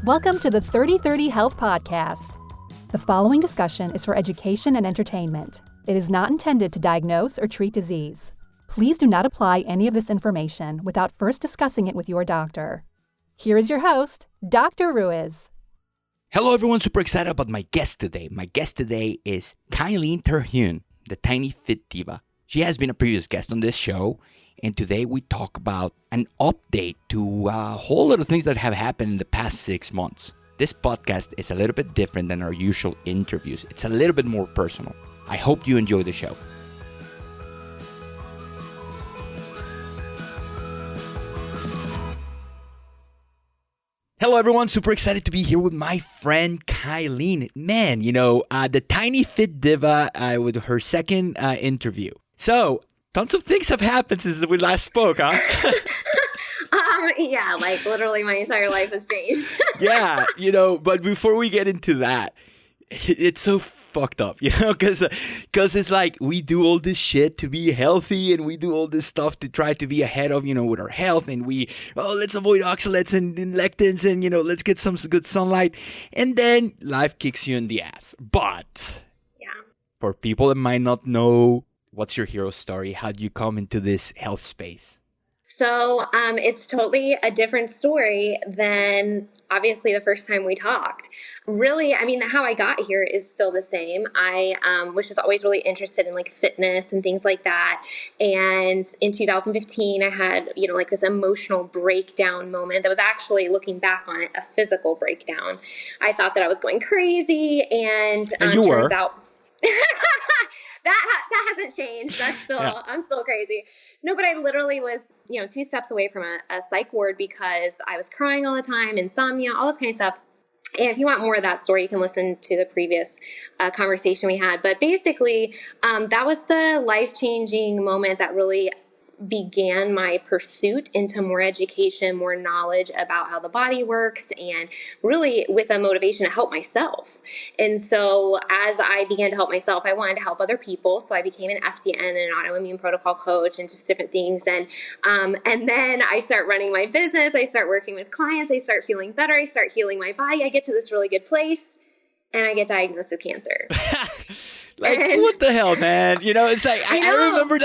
Welcome to the 3030 Health Podcast. The following discussion is for education and entertainment. It is not intended to diagnose or treat disease. Please do not apply any of this information without first discussing it with your doctor. Here is your host, Dr. Ruiz. Hello everyone, super excited about my guest today. My guest today is Kylene Terhune, the Tiny Fit Diva. She has been a previous guest on this show, and today we talk about an update to a whole lot of things that have happened in the past 6 months. This podcast is a little bit different than our usual interviews. It's a little bit more personal. I hope you enjoy the show. Hello everyone, super excited to be here with my friend Kylene. Man, the Tiny Fit Diva with her second interview. So, tons of things have happened since we last spoke, huh? Yeah, like literally my entire life has changed. Yeah, but before we get into that, it's so fucked up, because it's like we do all this shit to be healthy and we do all this stuff to try to be ahead of, with our health, and let's avoid oxalates and lectins and, let's get some good sunlight, and then life kicks you in the ass. But yeah, for people that might not know, what's your hero story? How did you come into this health space? So it's totally a different story than obviously the first time we talked. Really, how I got here is still the same. I was just always really interested in like fitness and things like that. And in 2015, I had, this emotional breakdown moment that was actually, looking back on it, a physical breakdown. I thought that I was going crazy, and you were. Turns out that hasn't changed. That's still, yeah. I'm still crazy. No, but I literally was, 2 steps away from a psych ward because I was crying all the time, insomnia, all this kind of stuff. And if you want more of that story, you can listen to the previous conversation we had. But basically, that was the life-changing moment that really began my pursuit into more education, more knowledge about how the body works, and really with a motivation to help myself. And so as I began to help myself, I wanted to help other people. So I became an FDN and an autoimmune protocol coach and just different things. And then I start running my business. I start working with clients. I start feeling better. I start healing my body. I get to this really good place, and I get diagnosed with cancer. What the hell, man? It's like, I remember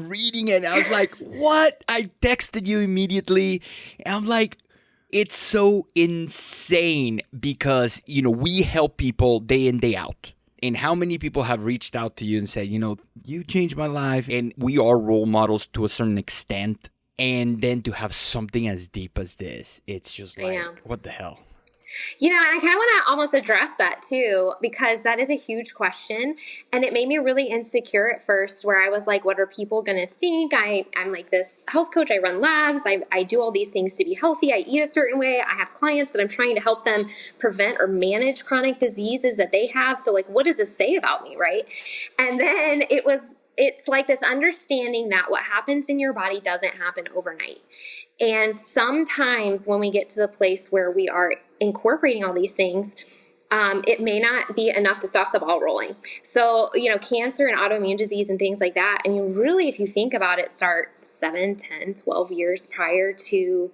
reading it, and I was like, what? I texted you immediately, and I'm like, it's so insane because, we help people day in, day out. And how many people have reached out to you and said, you changed my life, and we are role models to a certain extent. And then to have something as deep as this, it's just like, what the hell? And I kind of want to almost address that too, because that is a huge question. And it made me really insecure at first, where I was like, what are people going to think? I'm like this health coach. I run labs. I do all these things to be healthy. I eat a certain way. I have clients that I'm trying to help them prevent or manage chronic diseases that they have. So what does this say about me, right? And then it's like this understanding that what happens in your body doesn't happen overnight. And sometimes when we get to the place where we are incorporating all these things, it may not be enough to stop the ball rolling. So, cancer and autoimmune disease and things like that, really, if you think about it, start 7, 10, 12 years prior to,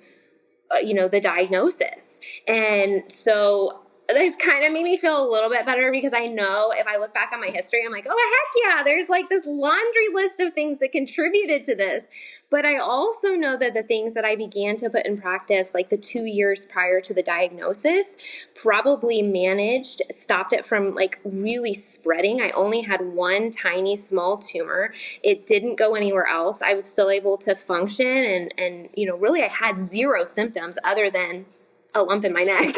the diagnosis. And so this kind of made me feel a little bit better, because I know if I look back on my history, I'm like, oh, heck yeah, there's this laundry list of things that contributed to this. But I also know that the things that I began to put in practice, like the 2 years prior to the diagnosis, probably stopped it from really spreading. I only had one tiny small tumor. It didn't go anywhere else. I was still able to function, and really I had zero symptoms other than a lump in my neck.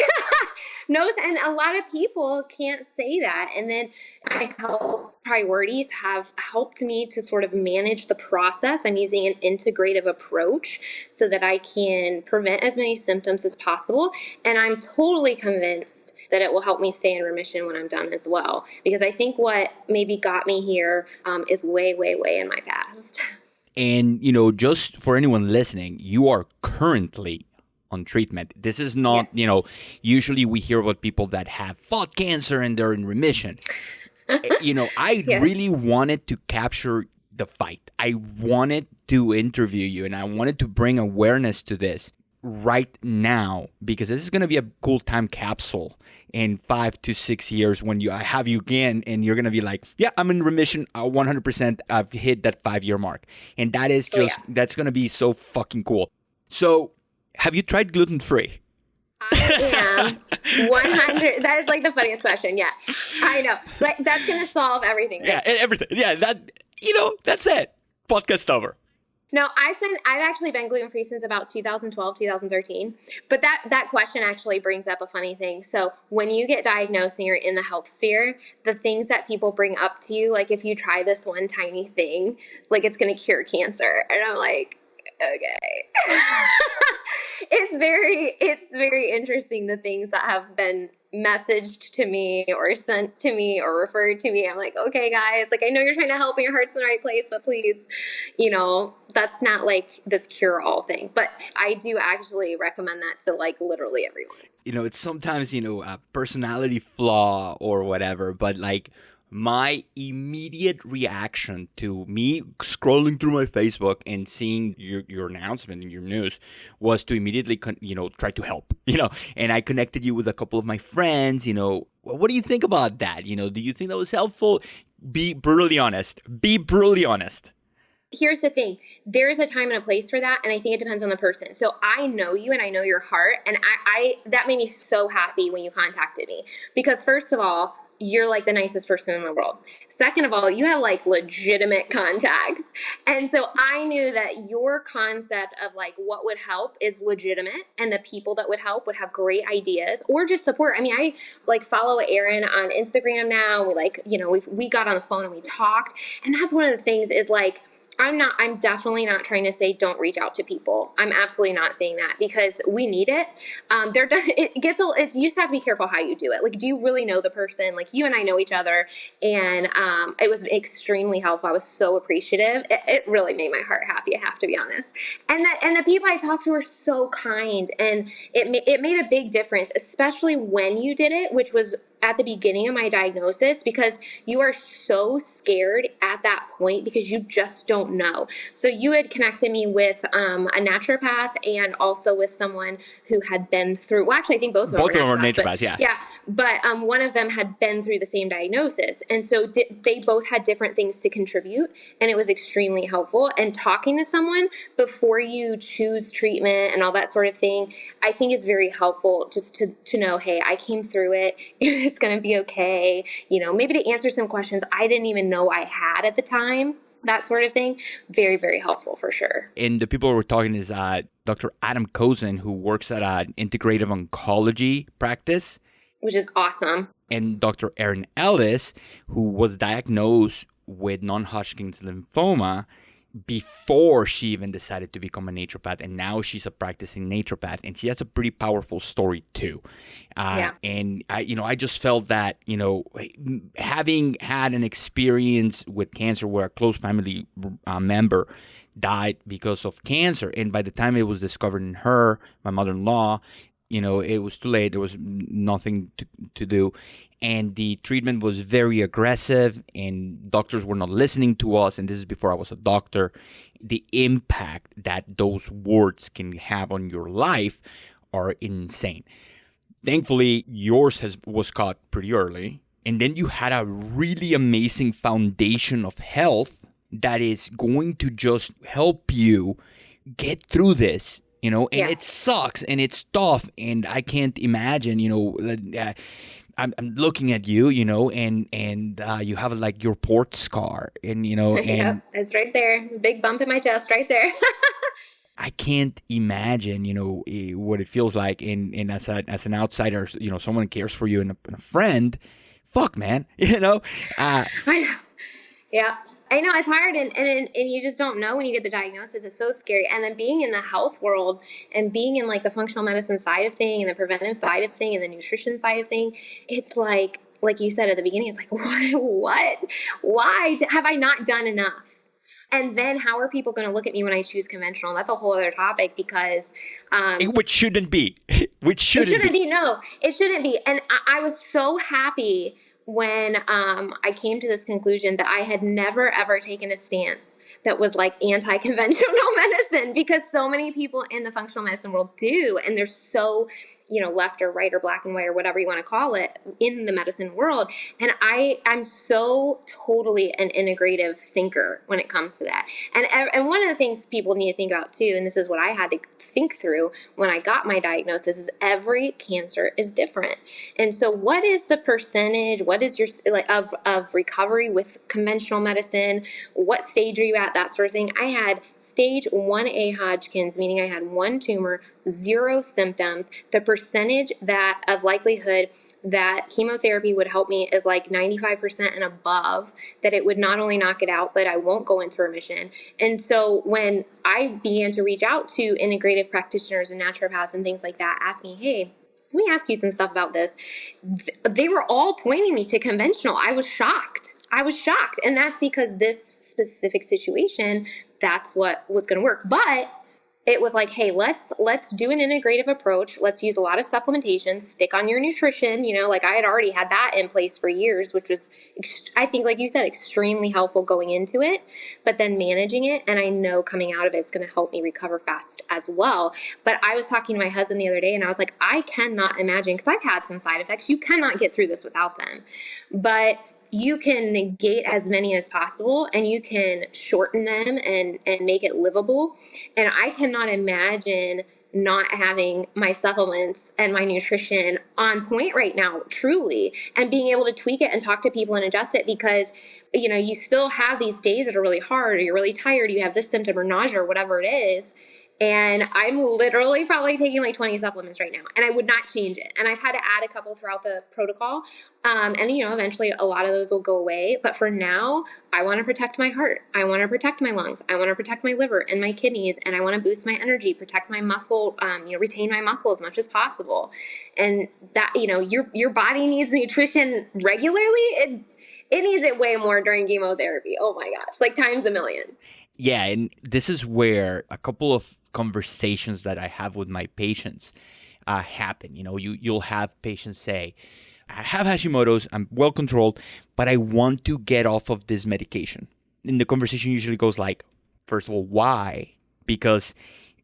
No, and a lot of people can't say that. And then my health priorities have helped me to sort of manage the process. I'm using an integrative approach so that I can prevent as many symptoms as possible. And I'm totally convinced that it will help me stay in remission when I'm done as well. Because I think what maybe got me here is way, way, way in my past. And, just for anyone listening, you are currently on treatment. This is not, yes. Usually we hear about people that have fought cancer and they're in remission. I Yeah. really wanted to capture the fight. I wanted to interview you and I wanted to bring awareness to this right now, because this is going to be a cool time capsule in 5 to 6 years when I have you again and you're going to be like, yeah, I'm in remission 100%. I've hit that 5-year mark. And that is just, that's going to be so fucking cool. So have you tried gluten-free? I am 100. That is like the funniest question. Yeah, I know. Like that's going to solve everything. Yeah, everything. Yeah, that's it. Podcast over. No, I've actually been gluten-free since about 2012, 2013. But that question actually brings up a funny thing. So when you get diagnosed and you're in the health sphere, the things that people bring up to you, like if you try this one tiny thing, like it's going to cure cancer. And I'm like, okay. It's very interesting, the things that have been messaged to me or sent to me or referred to me. I'm like, okay, guys, like I know you're trying to help and your heart's in the right place, but please, that's not like this cure-all thing. But I do actually recommend that to like literally everyone. It's sometimes, a personality flaw or whatever, but like my immediate reaction to me scrolling through my Facebook and seeing your announcement in your news was to immediately, try to help, and I connected you with a couple of my friends, what do you think about that? Do you think that was helpful? Be brutally honest. Here's the thing. There's a time and a place for that, and I think it depends on the person. So I know you and I know your heart, and I that made me so happy when you contacted me, because first of all, you're like the nicest person in the world. Second of all, you have like legitimate contacts. And so I knew that your concept of like what would help is legitimate, and the people that would help would have great ideas or just support. I mean, I like follow Aaron on Instagram now. We like, we got on the phone and we talked. And that's one of the things is like, I'm definitely not trying to say don't reach out to people. I'm absolutely not saying that, because we need it. You just have to be careful how you do it. Like, do you really know the person? Like, you and I know each other, and it was extremely helpful. I was so appreciative. It really made my heart happy, I have to be honest. And the people I talked to were so kind, and it made a big difference, especially when you did it, which was at the beginning of my diagnosis, because you are so scared at that point because you just don't know. So you had connected me with a naturopath and also with someone who had been through, well, actually, I think both of them were naturopaths, yeah. Yeah, but one of them had been through the same diagnosis. And so they both had different things to contribute, and it was extremely helpful. And talking to someone before you choose treatment and all that sort of thing, I think is very helpful, just to know, hey, I came through it. It's going to be okay. Maybe to answer some questions I didn't even know I had at the time, that sort of thing. Very, very helpful for sure. And the people we're talking is Dr. Adam Kozin, who works at an integrative oncology practice. Which is awesome. And Dr. Aaron Ellis, who was diagnosed with non-Hodgkin's lymphoma before she even decided to become a naturopath, and now she's a practicing naturopath, and she has a pretty powerful story too. And I just felt that, having had an experience with cancer where a close family member died because of cancer, and by the time it was discovered in her, my mother-in-law, it was too late. There was nothing to do. And the treatment was very aggressive, and doctors were not listening to us. And this is before I was a doctor. The impact that those words can have on your life are insane. Thankfully, yours was caught pretty early. And then you had a really amazing foundation of health that is going to just help you get through this. It sucks and it's tough, and I can't imagine, I'm looking at you, and you have like your port scar, and, and yep, it's right there. Big bump in my chest right there. I can't imagine, what it feels like. And as an outsider, someone cares for you and a friend, fuck, man, I know. Yeah. I know it's hard, and you just don't know when you get the diagnosis. It's so scary. And then being in the health world and being in like the functional medicine side of thing and the preventive side of thing and the nutrition side of thing, it's like you said at the beginning, it's like, what? Why have I not done enough? And then how are people going to look at me when I choose conventional? That's a whole other topic, because which shouldn't be. It shouldn't be. No, it shouldn't be. And I was so happy when I came to this conclusion that I had never, ever taken a stance that was like anti-conventional medicine, because so many people in the functional medicine world do. And there's so, left or right or black and white or whatever you want to call it in the medicine world. And I'm so totally an integrative thinker when it comes to that. And one of the things people need to think about too, and this is what I had to think through when I got my diagnosis, is every cancer is different. And so what is the percentage, what is your of recovery with conventional medicine? What stage are you at? That sort of thing. I had stage 1A Hodgkin's, meaning I had one tumor, 0 symptoms. The percentage of likelihood that chemotherapy would help me is like 95% and above, that it would not only knock it out, but I won't go into remission. And so when I began to reach out to integrative practitioners and naturopaths and things like that, asking, hey, let me ask you some stuff about this, they were all pointing me to conventional. I was shocked. And that's because this specific situation, that's what was going to work. But it was like, hey, let's do an integrative approach. Let's use a lot of supplementation, stick on your nutrition. Like I had already had that in place for years, which was, I think, like you said, extremely helpful going into it, but then managing it. And I know coming out of it's going to help me recover fast as well. But I was talking to my husband the other day and I was like, I cannot imagine, because I've had some side effects. You cannot get through this without them. But you can negate as many as possible, and you can shorten them and make it livable. And I cannot imagine not having my supplements and my nutrition on point right now, truly, and being able to tweak it and talk to people and adjust it, because you still have these days that are really hard, or you're really tired, you have this symptom or nausea or whatever it is. And I'm literally probably taking like 20 supplements right now, and I would not change it. And I've had to add a couple throughout the protocol. And eventually a lot of those will go away. But for now, I want to protect my heart. I want to protect my lungs. I want to protect my liver and my kidneys. And I want to boost my energy, protect my muscle, retain my muscle as much as possible. And that, your body needs nutrition regularly. It needs it way more during chemotherapy. Oh my gosh, like times a million. Yeah, and this is where a couple of conversations that I have with my patients happen. You'll have patients say, I have Hashimoto's, I'm well controlled, but I want to get off of this medication. And the conversation usually goes like, first of all, why? Because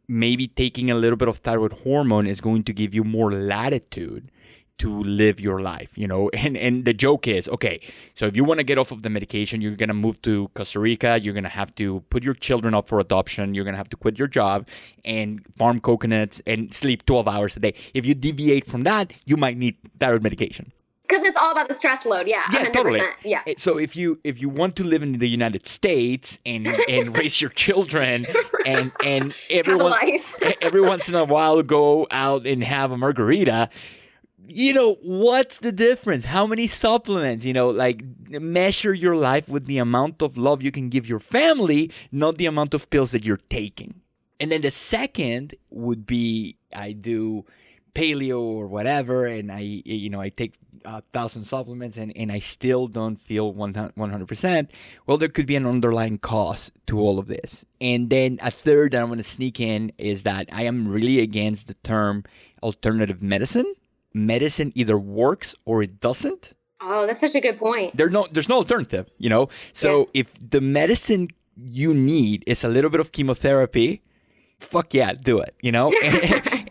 maybe taking a little bit of thyroid hormone is going to give you more latitude to live your life, and the joke is, okay, so if you want to get off of the medication, you're going to move to Costa Rica, you're going to have to put your children up for adoption, you're going to have to quit your job and farm coconuts and sleep 12 hours a day. If you deviate from that, you might need thyroid medication. Because it's all about the stress load, yeah, 100%. Totally. Yeah. So if you want to live in the United States and raise your children and every once in a while go out and have a margarita, what's the difference? How many supplements? Measure your life with the amount of love you can give your family, not the amount of pills that you're taking. And then the second would be, I do paleo or whatever, and I take 1,000 supplements and I still don't feel 100%. Well, there could be an underlying cause to all of this. And then a third that I'm going to sneak in is that I am really against the term alternative medicine. Medicine either works or it doesn't. Oh, that's such a good point. There's no alternative, So yeah. If the medicine you need is a little bit of chemotherapy, fuck yeah, do it,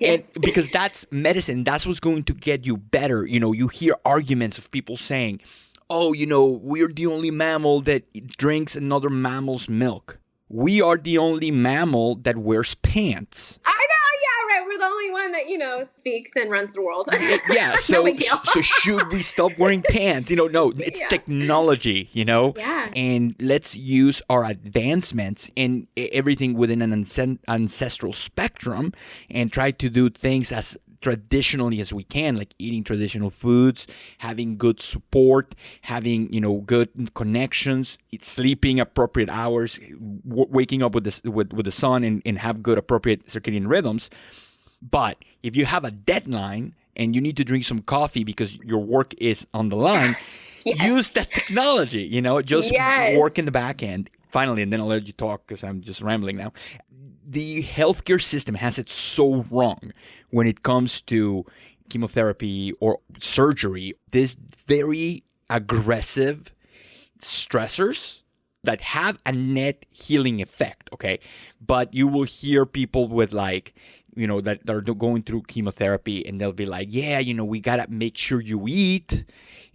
and because that's medicine, that's what's going to get you better. You hear arguments of people saying, oh, we're the only mammal that drinks another mammal's milk. We are the only mammal that wears pants. I know, yeah, right. We're the only one that, speaks and runs the world. Yeah, so should we stop wearing pants? No, it's technology, Yeah. And let's use our advancements in everything within an ancestral spectrum and try to do things as traditionally as we can, like eating traditional foods, having good support, having good connections, sleeping appropriate hours, waking up with the sun, and have good appropriate circadian rhythms. But if you have a deadline and you need to drink some coffee because your work is on the line, yes. Use that technology. Just yes. Work in the back end. Finally, and then I'll let you talk because I'm just rambling now. The healthcare system has it so wrong when it comes to chemotherapy or surgery. This very aggressive stressors that have a net healing effect, okay? But you will hear people with like, that are going through chemotherapy, and they'll be like, yeah, we got to make sure you eat,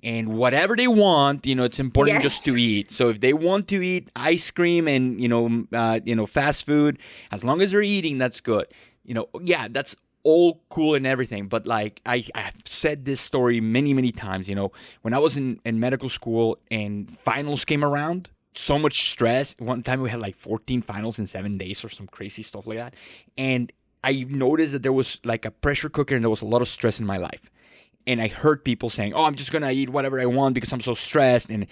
and whatever they want, it's important just to eat. So if they want to eat ice cream and, fast food, as long as they're eating, that's good. That's all cool and everything. But like, I've said this story many, many times, when I was in medical school and finals came around, so much stress. One time we had like 14 finals in 7 days or some crazy stuff like that. And I noticed that there was like a pressure cooker and there was a lot of stress in my life. And I heard people saying, oh, I'm just going to eat whatever I want because I'm so stressed. And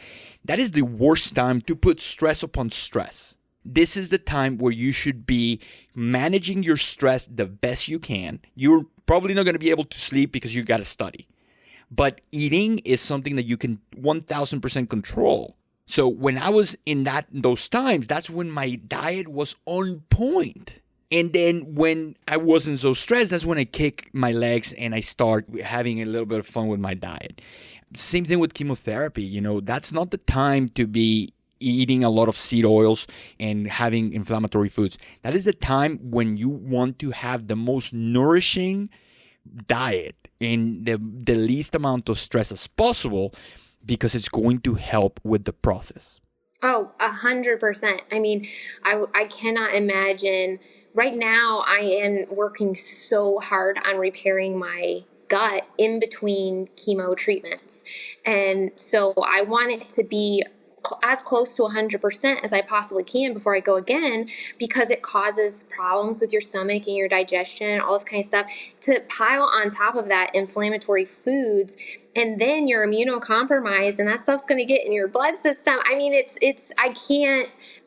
that is the worst time to put stress upon stress. This is the time where you should be managing your stress the best you can. You're probably not going to be able to sleep because you got to study. But eating is something that you can 1000% control. So when I was in those times, that's when my diet was on point. And then when I wasn't so stressed, that's when I kick my legs and I start having a little bit of fun with my diet. Same thing with chemotherapy. That's not the time to be eating a lot of seed oils and having inflammatory foods. That is the time when you want to have the most nourishing diet and the least amount of stress as possible, because it's going to help with the process. Oh, 100%. I mean, I cannot imagine. Right now, I am working so hard on repairing my gut in between chemo treatments. And so I want it to be as close to 100% as I possibly can before I go again, because it causes problems with your stomach and your digestion, all this kind of stuff, to pile on top of that inflammatory foods. And then you're immunocompromised, and that stuff's going to get in your blood system. I mean,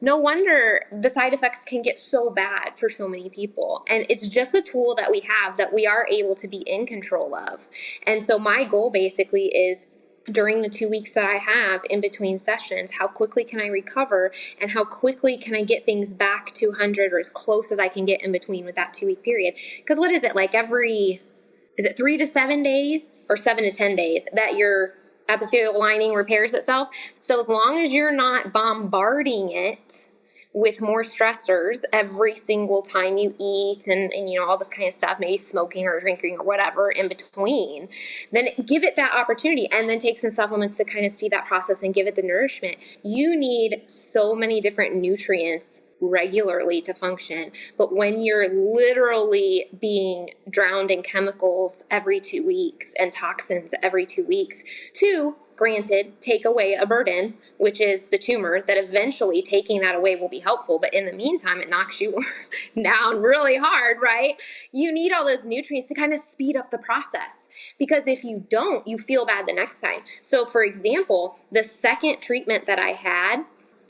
no wonder the side effects can get so bad for so many people. And it's just a tool that we have that we are able to be in control of. And so my goal basically is, during the 2 weeks that I have in between sessions, how quickly can I recover, and how quickly can I get things back to 100 or as close as I can get in between with that 2 week period? Because what is it, like is it 3 to 7 days or 7 to 10 days that your epithelial lining repairs itself? So as long as you're not bombarding it with more stressors every single time you eat and all this kind of stuff, maybe smoking or drinking or whatever in between, then give it that opportunity, and then take some supplements to kind of speed that process and give it the nourishment. You need so many different nutrients regularly to function, but when you're literally being drowned in chemicals every 2 weeks and toxins every 2 weeks, granted, take away a burden, which is the tumor, that eventually taking that away will be helpful. But in the meantime, it knocks you down really hard, right? You need all those nutrients to kind of speed up the process. Because if you don't, you feel bad the next time. So for example, the second treatment that I had,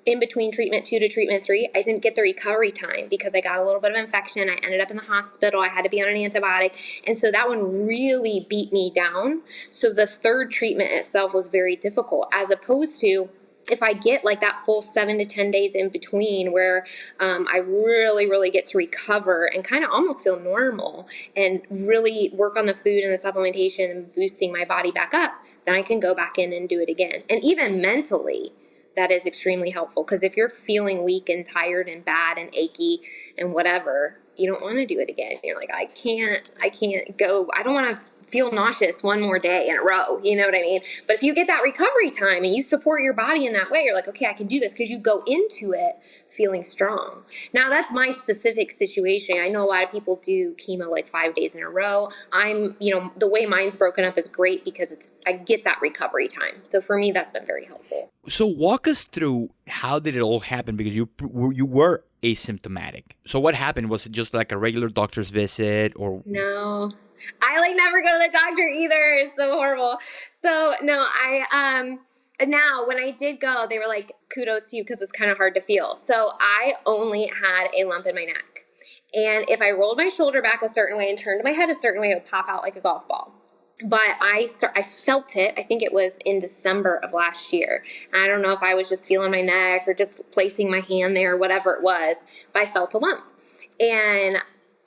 in between treatment 2 to treatment 3, I didn't get the recovery time because I got a little bit of infection. I ended up in the hospital. I had to be on an antibiotic. And so that one really beat me down. So the third treatment itself was very difficult, as opposed to if I get like that full 7 to 10 days in between where I really, really get to recover and kind of almost feel normal and really work on the food and the supplementation and boosting my body back up, then I can go back in and do it again. And even mentally, that is extremely helpful, because if you're feeling weak and tired and bad and achy and whatever, you don't want to do it again. You're like, I can't go. I don't want to feel nauseous one more day in a row. You know what I mean? But if you get that recovery time and you support your body in that way, you're like, okay, I can do this, because you go into it feeling strong. Now, that's my specific situation. I know a lot of people do chemo like 5 days in a row. The way mine's broken up is great because I get that recovery time. So for me, that's been very helpful. So walk us through, how did it all happen? Because you were asymptomatic. So what happened? Was it just like a regular doctor's visit, or? No, I never go to the doctor either. It's so horrible. So no, now when I did go, they were like, kudos to you, because it's kind of hard to feel. So I only had a lump in my neck. And if I rolled my shoulder back a certain way and turned my head a certain way, it would pop out like a golf ball. But I felt it. I think it was in December of last year. I don't know if I was just feeling my neck or just placing my hand there, whatever it was, but I felt a lump. And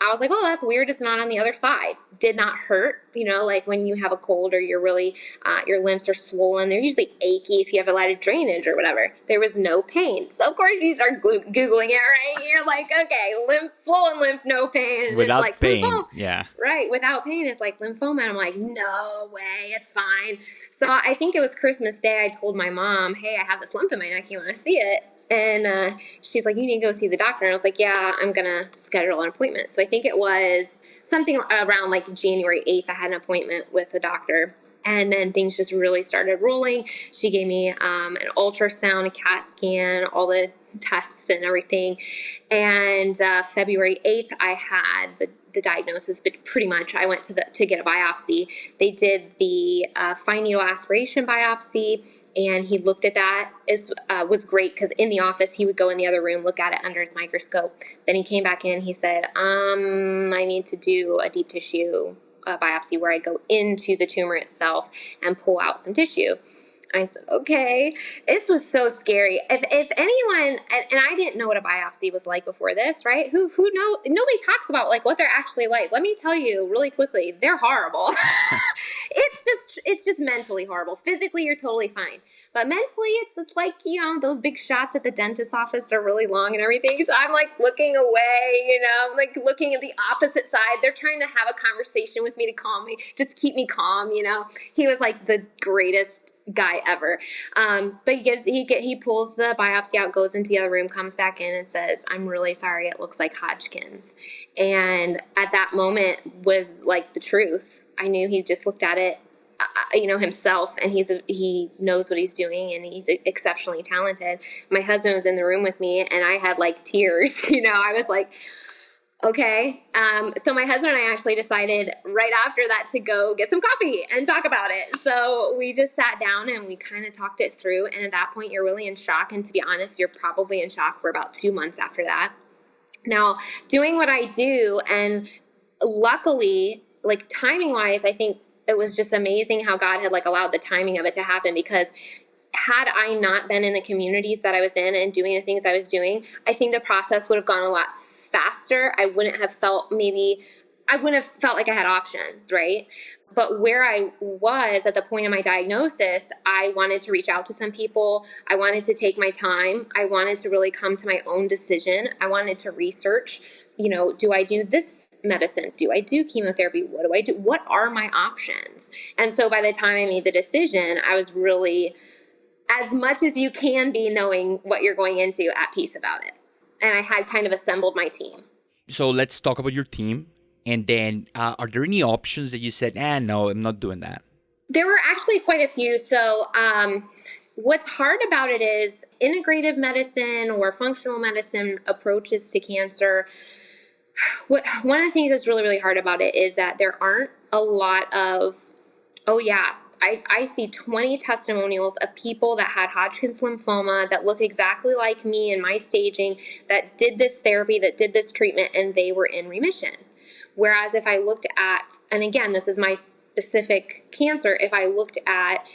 I was like, oh, that's weird. It's not on the other side. Did not hurt. Like when you have a cold or you're really, your limbs are swollen, they're usually achy if you have a lot of drainage or whatever. There was no pain. So of course you start Googling it, right? You're like, okay, swollen lymph, no pain. And Without it's like pain. lymphoma. Yeah. Right. Without pain, it's like lymphoma. And I'm like, no way, it's fine. So I think it was Christmas Day. I told my mom, hey, I have this lump in my neck. You want to see it? And she's like, you need to go see the doctor. And I was like, yeah, I'm going to schedule an appointment. So I think it was something around like January 8th. I had an appointment with the doctor. And then things just really started rolling. She gave me an ultrasound, a CAT scan, all the tests and everything. And February 8th, I had the diagnosis, but pretty much I went to get a biopsy. They did the fine needle aspiration biopsy. And he looked at that. It was great because in the office, he would go in the other room, look at it under his microscope. Then he came back in. He said, I need to do a deep tissue biopsy where I go into the tumor itself and pull out some tissue. I said, okay. This was so scary. If anyone, and I didn't know what a biopsy was like before this, right? Who know? Nobody talks about like what they're actually like. Let me tell you really quickly, they're horrible. It's just mentally horrible. Physically, you're totally fine. But mentally, it's like, those big shots at the dentist's office are really long and everything. So I'm like looking away, I'm like looking at the opposite side. They're trying to have a conversation with me to calm me, just keep me calm, He was like the greatest guy ever. But he pulls the biopsy out, goes into the other room, comes back in and says, I'm really sorry. It looks like Hodgkin's. And at that moment was like the truth. I knew he just looked at it, himself, and he knows what he's doing, and he's exceptionally talented. My husband was in the room with me, and I had like tears. I was like, okay. So my husband and I actually decided right after that to go get some coffee and talk about it. So we just sat down and we kind of talked it through. And at that point, you're really in shock. And to be honest, you're probably in shock for about 2 months after that. Now, doing what I do, and luckily, like timing wise, I think it was just amazing how God had like allowed the timing of it to happen, because had I not been in the communities that I was in and doing the things I was doing, I think the process would have gone a lot faster. I wouldn't have felt like I had options, right? But where I was at the point of my diagnosis, I wanted to reach out to some people. I wanted to take my time. I wanted to really come to my own decision. I wanted to research, do I do this medicine? Do I do chemotherapy? What do I do? What are my options? And so by the time I made the decision, I was really, as much as you can be, knowing what you're going into, at peace about it. And I had kind of assembled my team. So let's talk about your team. And then are there any options that you said, no, I'm not doing that? There were actually quite a few. So what's hard about it is integrative medicine or functional medicine approaches to cancer. One of the things that's really, really hard about it is that there aren't a lot of, I see 20 testimonials of people that had Hodgkin's lymphoma that look exactly like me and my staging, that did this therapy, that did this treatment, and they were in remission. Whereas if I looked at, and again, this is my specific cancer, if I looked at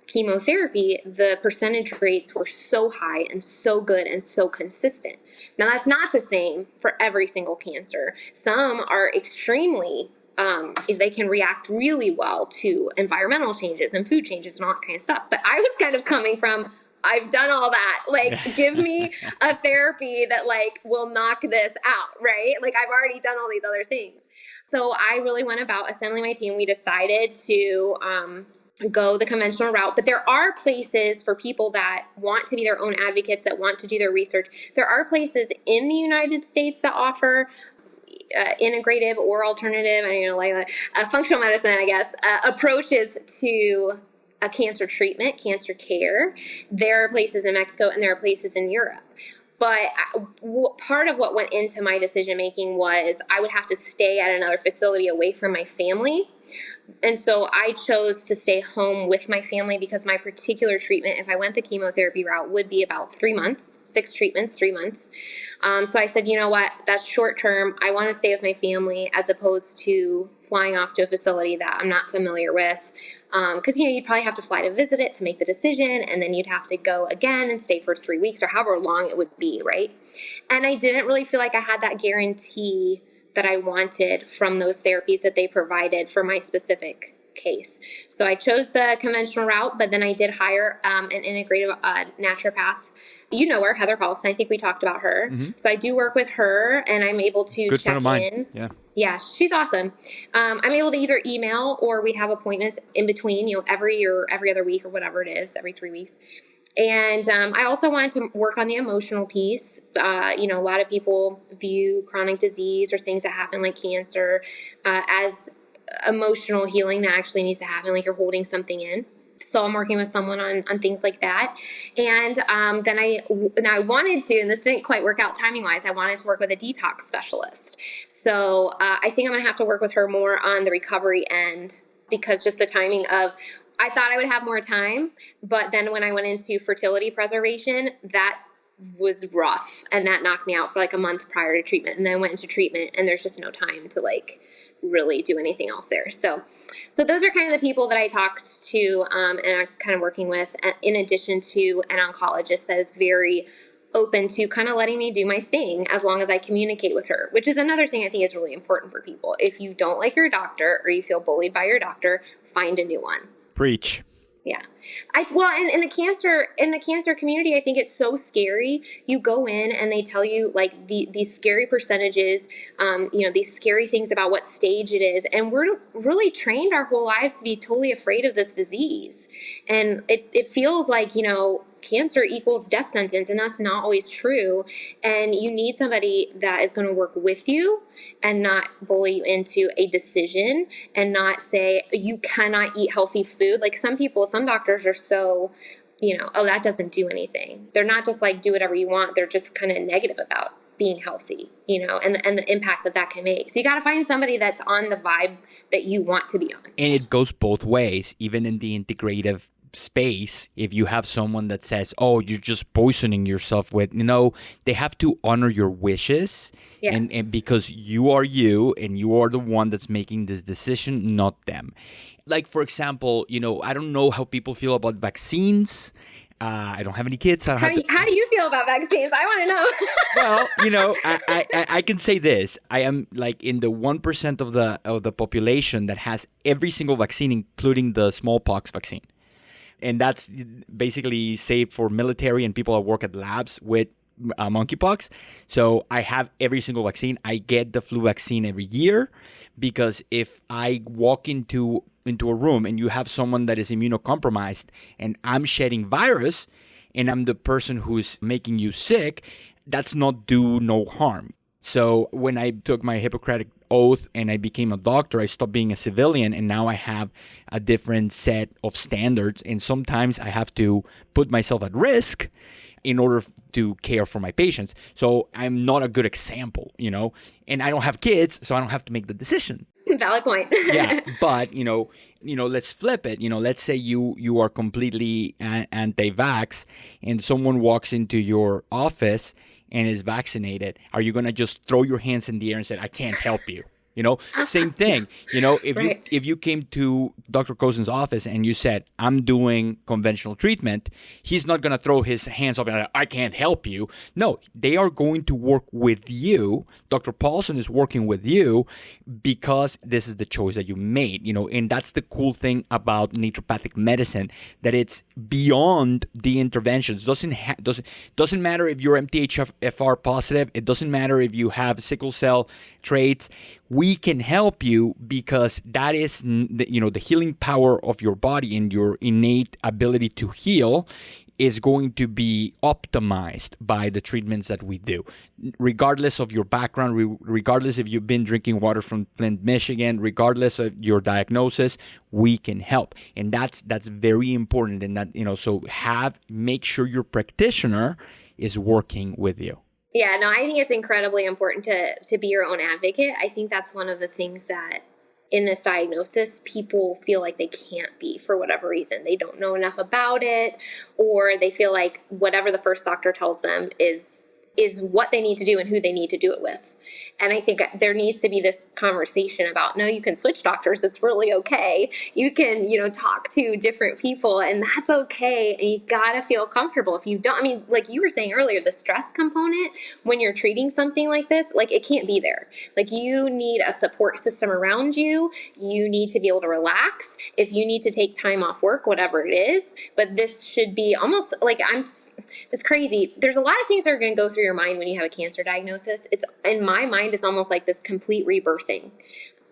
chemotherapy, the percentage rates were so high and so good and so consistent. Now, that's not the same for every single cancer. Some are extremely, they can react really well to environmental changes and food changes and all that kind of stuff. But I was kind of coming from, I've done all that. Like, give me a therapy that like will knock this out, right? Like, I've already done all these other things. So I really went about assembling my team. We decided to go the conventional route, but there are places for people that want to be their own advocates, that want to do their research. There are places in the United States that offer integrative or alternative, like functional medicine, I guess, approaches to a cancer treatment, cancer care. There are places in Mexico and there are places in Europe. But part of what went into my decision making was I would have to stay at another facility away from my family. And so I chose to stay home with my family because my particular treatment, if I went the chemotherapy route, would be about 3 months, 6 treatments, 3 months. So I said, you know what, that's short term. I want to stay with my family as opposed to flying off to a facility that I'm not familiar with. Because, you'd probably have to fly to visit it to make the decision, and then you'd have to go again and stay for 3 weeks or however long it would be, right? And I didn't really feel like I had that guarantee that I wanted from those therapies that they provided for my specific case. So I chose the conventional route, but then I did hire an integrative naturopath. You know her, Heather Paulson. I think we talked about her. Mm-hmm. So I do work with her, and I'm able to Good check friend of mine. in. Yeah. Yeah, she's awesome. I'm able to either email or we have appointments in between, every other week or whatever it is, every 3 weeks. And I also wanted to work on the emotional piece. A lot of people view chronic disease or things that happen like cancer as emotional healing that actually needs to happen, like you're holding something in. So I'm working with someone on things like that. And then I wanted to, and this didn't quite work out timing wise, I wanted to work with a detox specialist. So I think I'm going to have to work with her more on the recovery end, because just the timing of, I thought I would have more time, but then when I went into fertility preservation, that was rough, and that knocked me out for like a month prior to treatment, and then went into treatment, and there's just no time to like really do anything else there. So those are kind of the people that I talked to and I'm kind of working with, in addition to an oncologist that is very open to kind of letting me do my thing as long as I communicate with her, which is another thing I think is really important for people. If you don't like your doctor or you feel bullied by your doctor, find a new one. Preach. Yeah. In the cancer community, I think it's so scary. You go in and they tell you like these scary percentages, these scary things about what stage it is. And we're really trained our whole lives to be totally afraid of this disease. And it feels like, cancer equals death sentence, and that's not always true. And you need somebody that is going to work with you and not bully you into a decision and not say you cannot eat healthy food. Like some doctors are so, that doesn't do anything. They're not just like do whatever you want. They're just kind of negative about being healthy, and the impact that can make. So you got to find somebody that's on the vibe that you want to be on. And it goes both ways, even in the integrative space. If you have someone that says, oh, you're just poisoning yourself with, they have to honor your wishes. Yes. And because you are you and you are the one that's making this decision, not them. Like, for example, I don't know how people feel about vaccines. I don't have any kids. How do you feel about vaccines? I want to know. Well, I can say this. I am like in the 1% of the population that has every single vaccine, including the smallpox vaccine. And that's basically saved for military and people that work at labs with monkeypox. So I have every single vaccine. I get the flu vaccine every year, because if I walk into a room and you have someone that is immunocompromised and I'm shedding virus and I'm the person who's making you sick, that's not do no harm. So when I took my Hippocratic oath and I became a doctor, I stopped being a civilian, and now I have a different set of standards. And sometimes I have to put myself at risk in order to care for my patients. So I'm not a good example, and I don't have kids, so I don't have to make the decision. Valid point. Yeah, but let's flip it. Let's say you are completely anti-vax, and someone walks into your office and is vaccinated. Are you gonna just throw your hands in the air and say, "I can't help you"? Same thing. If you came to Dr. Cozen's office and you said, I'm doing conventional treatment, he's not going to throw his hands up and like, I can't help you. No, they are going to work with you. Dr. Paulson is working with you because this is the choice that you made, and that's the cool thing about naturopathic medicine, that it's beyond the interventions. Doesn't matter if you're MTHFR positive. It doesn't matter if you have sickle cell traits. We can help you because that is, the healing power of your body and your innate ability to heal is going to be optimized by the treatments that we do. Regardless of your background, regardless if you've been drinking water from Flint, Michigan, regardless of your diagnosis, we can help. And that's very important. And that, so make sure your practitioner is working with you. Yeah, no, I think it's incredibly important to be your own advocate. I think that's one of the things that in this diagnosis, people feel like they can't be for whatever reason. They don't know enough about it, or they feel like whatever the first doctor tells them is is what they need to do and who they need to do it with. And I think there needs to be this conversation about, no, you can switch doctors. It's really okay. You can, talk to different people, and that's okay. And you got to feel comfortable. If you don't, I mean, like you were saying earlier, the stress component when you're treating something like this, like it can't be there. Like you need a support system around you. You need to be able to relax. If you need to take time off work, whatever it is, but this should be almost like it's crazy. There's a lot of things that are going to go through your mind when you have a cancer diagnosis. It's in my mind, it's almost like this complete rebirthing.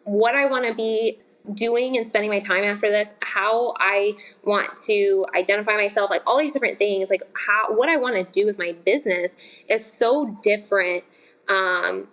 What I want to be doing and spending my time after this, how I want to identify myself, like all these different things, like what I want to do with my business is so different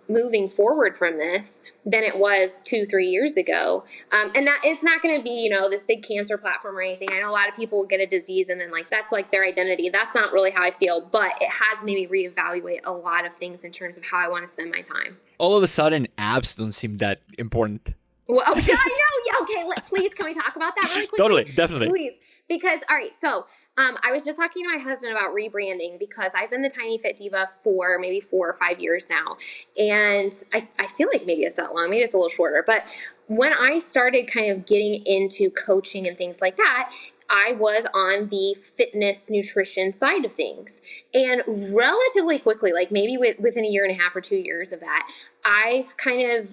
moving forward from this than it was 2-3 years ago. And that it's not going to be, this big cancer platform or anything. I know a lot of people will get a disease and then that's like their identity. That's not really how I feel, but it has made me reevaluate a lot of things in terms of how I want to spend my time. All of a sudden, abs don't seem that important. Well, okay, I know. Yeah, okay. Please, can we talk about that really quickly? Totally, definitely. Please, because all right, so I was just talking to my husband about rebranding because I've been the Tiny Fit Diva for maybe 4 or 5 years now, and I feel like maybe it's that long, maybe it's a little shorter. But when I started kind of getting into coaching and things like that, I was on the fitness nutrition side of things. And relatively quickly, like maybe within 1.5 years or 2 years of that, I kind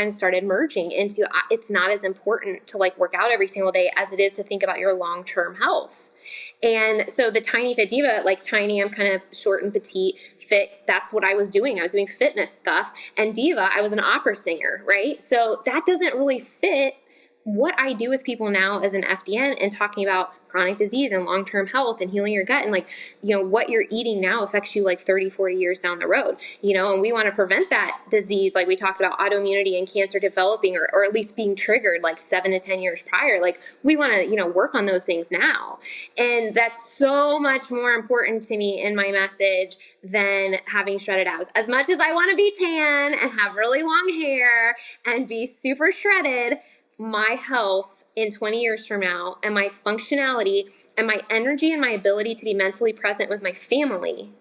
of started merging into it's not as important to like work out every single day as it is to think about your long-term health. And so the Tiny Fit Diva, like tiny, I'm kind of short and petite, fit, that's what I was doing. I was doing fitness stuff. And Diva, I was an opera singer, right? So that doesn't really fit what I do with people now as an FDN and talking about chronic disease and long-term health and healing your gut and what you're eating now affects you like 30, 40 years down the road, and we want to prevent that disease. Like we talked about autoimmunity and cancer developing or at least being triggered like 7 to 10 years prior. Like we want to, work on those things now. And that's so much more important to me in my message than having shredded abs. As much as I want to be tan and have really long hair and be super shredded, my health in 20 years from now and my functionality and my energy and my ability to be mentally present with my family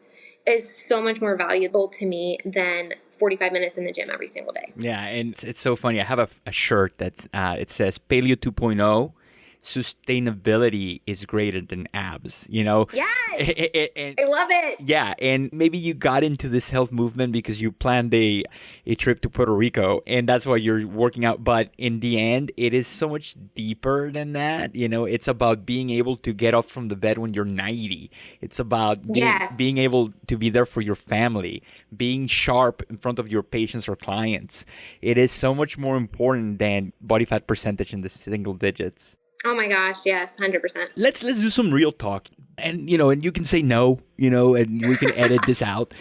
is so much more valuable to me than 45 minutes in the gym every single day. Yeah, and it's so funny. I have a shirt that's it says Paleo 2.0. Sustainability is greater than abs, Yes! I love it. Yeah, and maybe you got into this health movement because you planned a trip to Puerto Rico, and that's why you're working out. But in the end, it is so much deeper than that. It's about being able to get up from the bed when you're 90. It's about being able to be there for your family, being sharp in front of your patients or clients. It is so much more important than body fat percentage in the single digits. Oh my gosh, yes, 100%. Let's do some real talk. And and you can say no, and we can edit this out.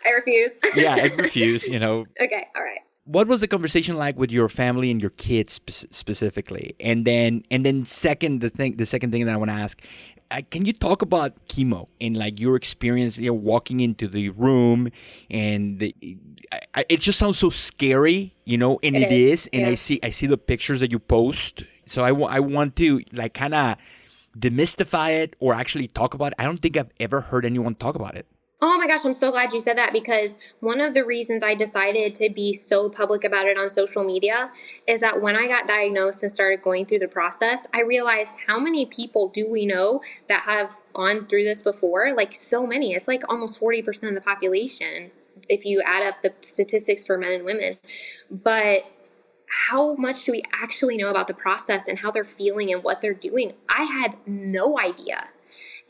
I refuse. Yeah, I refuse, Okay, all right. What was the conversation like with your family and your kids specifically? And then the second thing that I want to ask, can you talk about chemo and like your experience, walking into the room and it just sounds so scary, and it is. And yeah. I see the pictures that you post. So I want to like kind of demystify it or actually talk about it. I don't think I've ever heard anyone talk about it. Oh my gosh, I'm so glad you said that because one of the reasons I decided to be so public about it on social media is that when I got diagnosed and started going through the process, I realized how many people do we know that have gone through this before? Like so many. It's like almost 40% of the population if you add up the statistics for men and women. But how much do we actually know about the process and how they're feeling and what they're doing? I had no idea.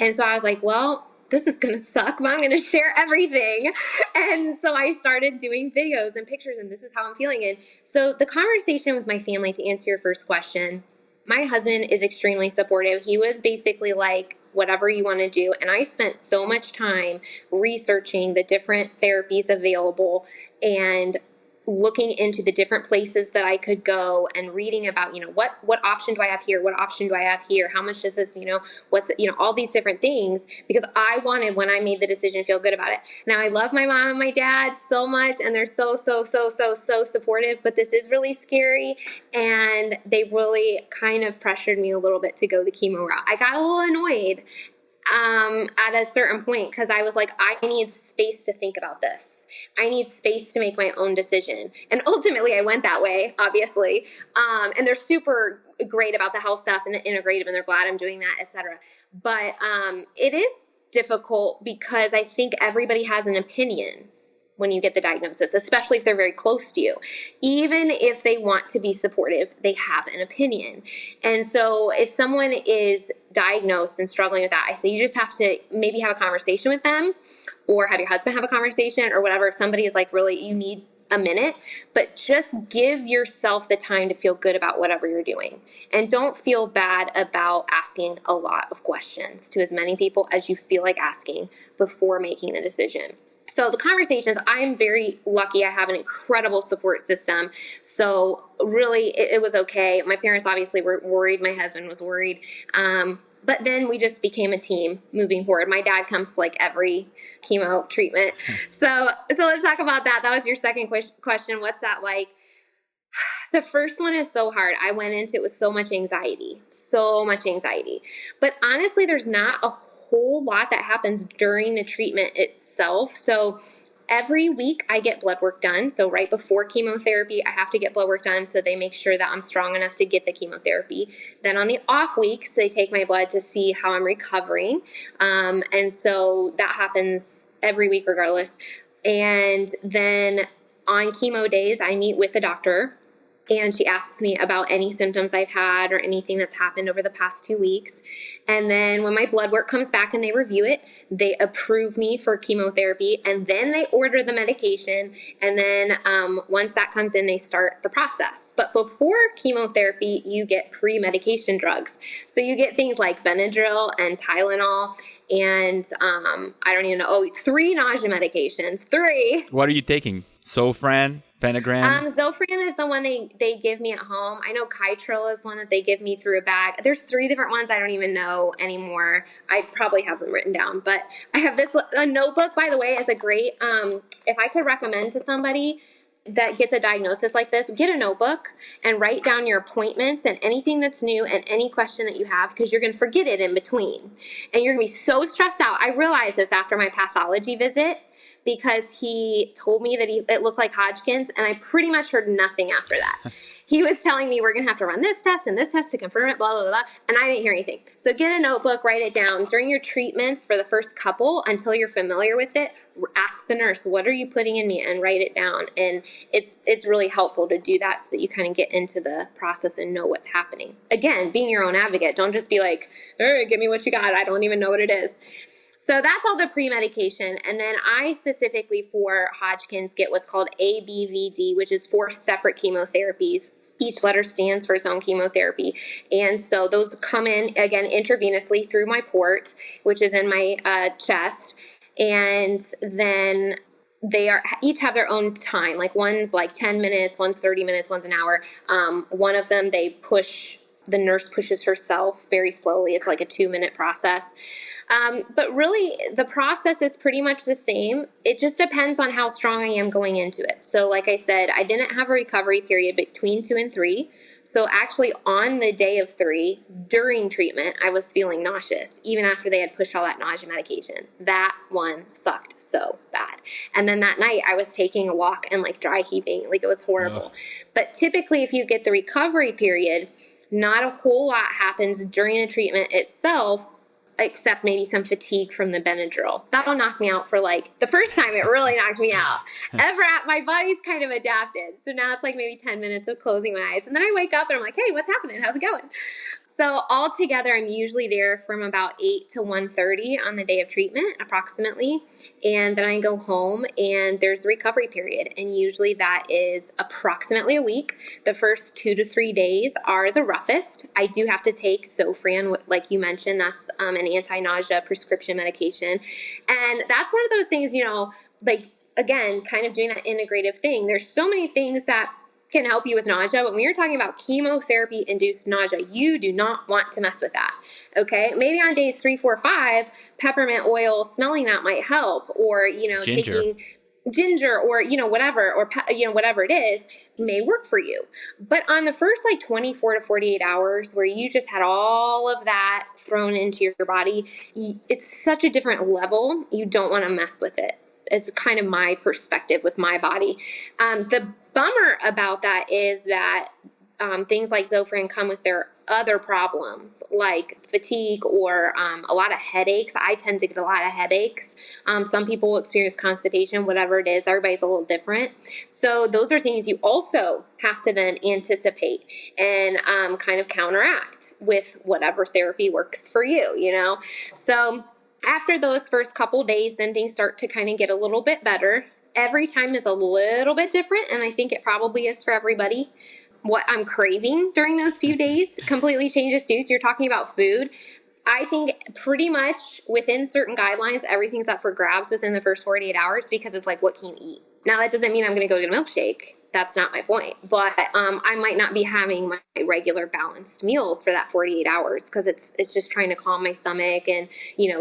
And so I was like, well, this is going to suck, but I'm going to share everything. And so I started doing videos and pictures, and this is how I'm feeling. And so the conversation with my family, to answer your first question, my husband is extremely supportive. He was basically like, whatever you want to do. And I spent so much time researching the different therapies available and looking into the different places that I could go and reading about, what option do I have here? What option do I have here? How much does this, what's, all these different things, because I wanted, when I made the decision, to feel good about it. Now I love my mom and my dad so much, and they're so supportive, but this is really scary. And they really kind of pressured me a little bit to go the chemo route. I got a little annoyed. at a certain point, because I was like, I need space to think about this. I need space to make my own decision. And ultimately I went that way, obviously. And they're super great about the health stuff and the integrative, and they're glad I'm doing that, et cetera. But it is difficult because I think everybody has an opinion when you get the diagnosis, especially if they're very close to you. Even if they want to be supportive, they have an opinion. And so if someone is diagnosed and struggling with that, I say you just have to maybe have a conversation with them, or have your husband have a conversation, or whatever. If somebody is like, really, you need a minute, but just give yourself the time to feel good about whatever you're doing. And don't feel bad about asking a lot of questions to as many people as you feel like asking before making a decision. So the conversations, I'm very lucky. I have an incredible support system. So really, it was okay. My parents obviously were worried. My husband was worried. But then we just became a team moving forward. My dad comes to like every chemo treatment. So let's talk about that. That was your second question. What's that like? The first one is so hard. I went into it with so much anxiety. But honestly, there's not a whole lot that happens during the treatment itself. So every week I get blood work done. So right before chemotherapy, I have to get blood work done so they make sure that I'm strong enough to get the chemotherapy. Then on the off weeks, they take my blood to see how I'm recovering. And so that happens every week regardless. And then on chemo days, I meet with the doctor, and she asks me about any symptoms I've had or anything that's happened over the past 2 weeks. And then when my blood work comes back and they review it, they approve me for chemotherapy, and then they order the medication. And then once that comes in, they start the process. But before chemotherapy, you get pre-medication drugs. So you get things like Benadryl and Tylenol, and I don't even know, 3 nausea medications, 3. What are you taking? Sofran? Phenagram? Zofran is the one they give me at home. I know Kytril is one that they give me through a bag. There's 3 different ones I don't even know anymore. I probably have them written down, but I have a notebook, by the way, is a great, if I could recommend to somebody that gets a diagnosis like this, get a notebook and write down your appointments and anything that's new and any question that you have, because you're going to forget it in between. And you're going to be so stressed out. I realized this after my pathology visit, because he told me that it looked like Hodgkin's, and I pretty much heard nothing after that. He was telling me we're going to have to run this test and this test to confirm it, blah, blah, blah, and I didn't hear anything. So get a notebook, write it down. During your treatments for the first couple, until you're familiar with it, ask the nurse, what are you putting in me, and write it down. And it's really helpful to do that so that you kind of get into the process and know what's happening. Again, being your own advocate. Don't just be like, all right, give me what you got. I don't even know what it is. So that's all the pre-medication. And then I specifically for Hodgkin's get what's called ABVD, which is 4 separate chemotherapies. Each letter stands for its own chemotherapy. And so those come in, again, intravenously through my port, which is in my chest. And then they each have their own time. Like one's like 10 minutes, one's 30 minutes, one's an hour. One of them, the nurse pushes herself very slowly. It's like a 2-minute process. But really, the process is pretty much the same. It just depends on how strong I am going into it. So like I said, I didn't have a recovery period between 2 and 3. So actually on the day of 3, during treatment, I was feeling nauseous, even after they had pushed all that nausea medication. That one sucked so bad. And then that night I was taking a walk and like dry heaving, like it was horrible. But typically if you get the recovery period, not a whole lot happens during the treatment itself, except maybe some fatigue from the Benadryl. That'll knock me out for like, the first time it really knocked me out. My body's kind of adapted. So now it's like maybe 10 minutes of closing my eyes. And then I wake up and I'm like, hey, what's happening? How's it going? So altogether, I'm usually there from about 8 to 1:30 on the day of treatment, approximately. And then I go home and there's a recovery period. And usually that is approximately a week. The first 2 to 3 days are the roughest. I do have to take Zofran, like you mentioned, that's an anti-nausea prescription medication. And that's one of those things, like, again, kind of doing that integrative thing. There's so many things that can help you with nausea, but when you're talking about chemotherapy-induced nausea, you do not want to mess with that, okay? Maybe on days 3, 4, 5, peppermint oil, smelling that might help, or, Ginger. taking ginger or, whatever, or, whatever it is may work for you. But on the first like 24 to 48 hours where you just had all of that thrown into your body, it's such a different level. You don't want to mess with it. It's kind of my perspective with my body. The bummer about that is that things like Zofran come with their other problems like fatigue or a lot of headaches. I tend to get a lot of headaches. Some people will experience constipation, whatever it is. Everybody's a little different. So those are things you also have to then anticipate and kind of counteract with whatever therapy works for you. So after those first couple days, then things start to kind of get a little bit better. Every time is a little bit different, and I think it probably is for everybody. What I'm craving during those few days completely changes too. So you're talking about food. I think pretty much within certain guidelines, everything's up for grabs within the first 48 hours because it's like, what can you eat? Now, that doesn't mean I'm going to go get a milkshake. That's not my point. But I might not be having my regular balanced meals for that 48 hours because it's just trying to calm my stomach and,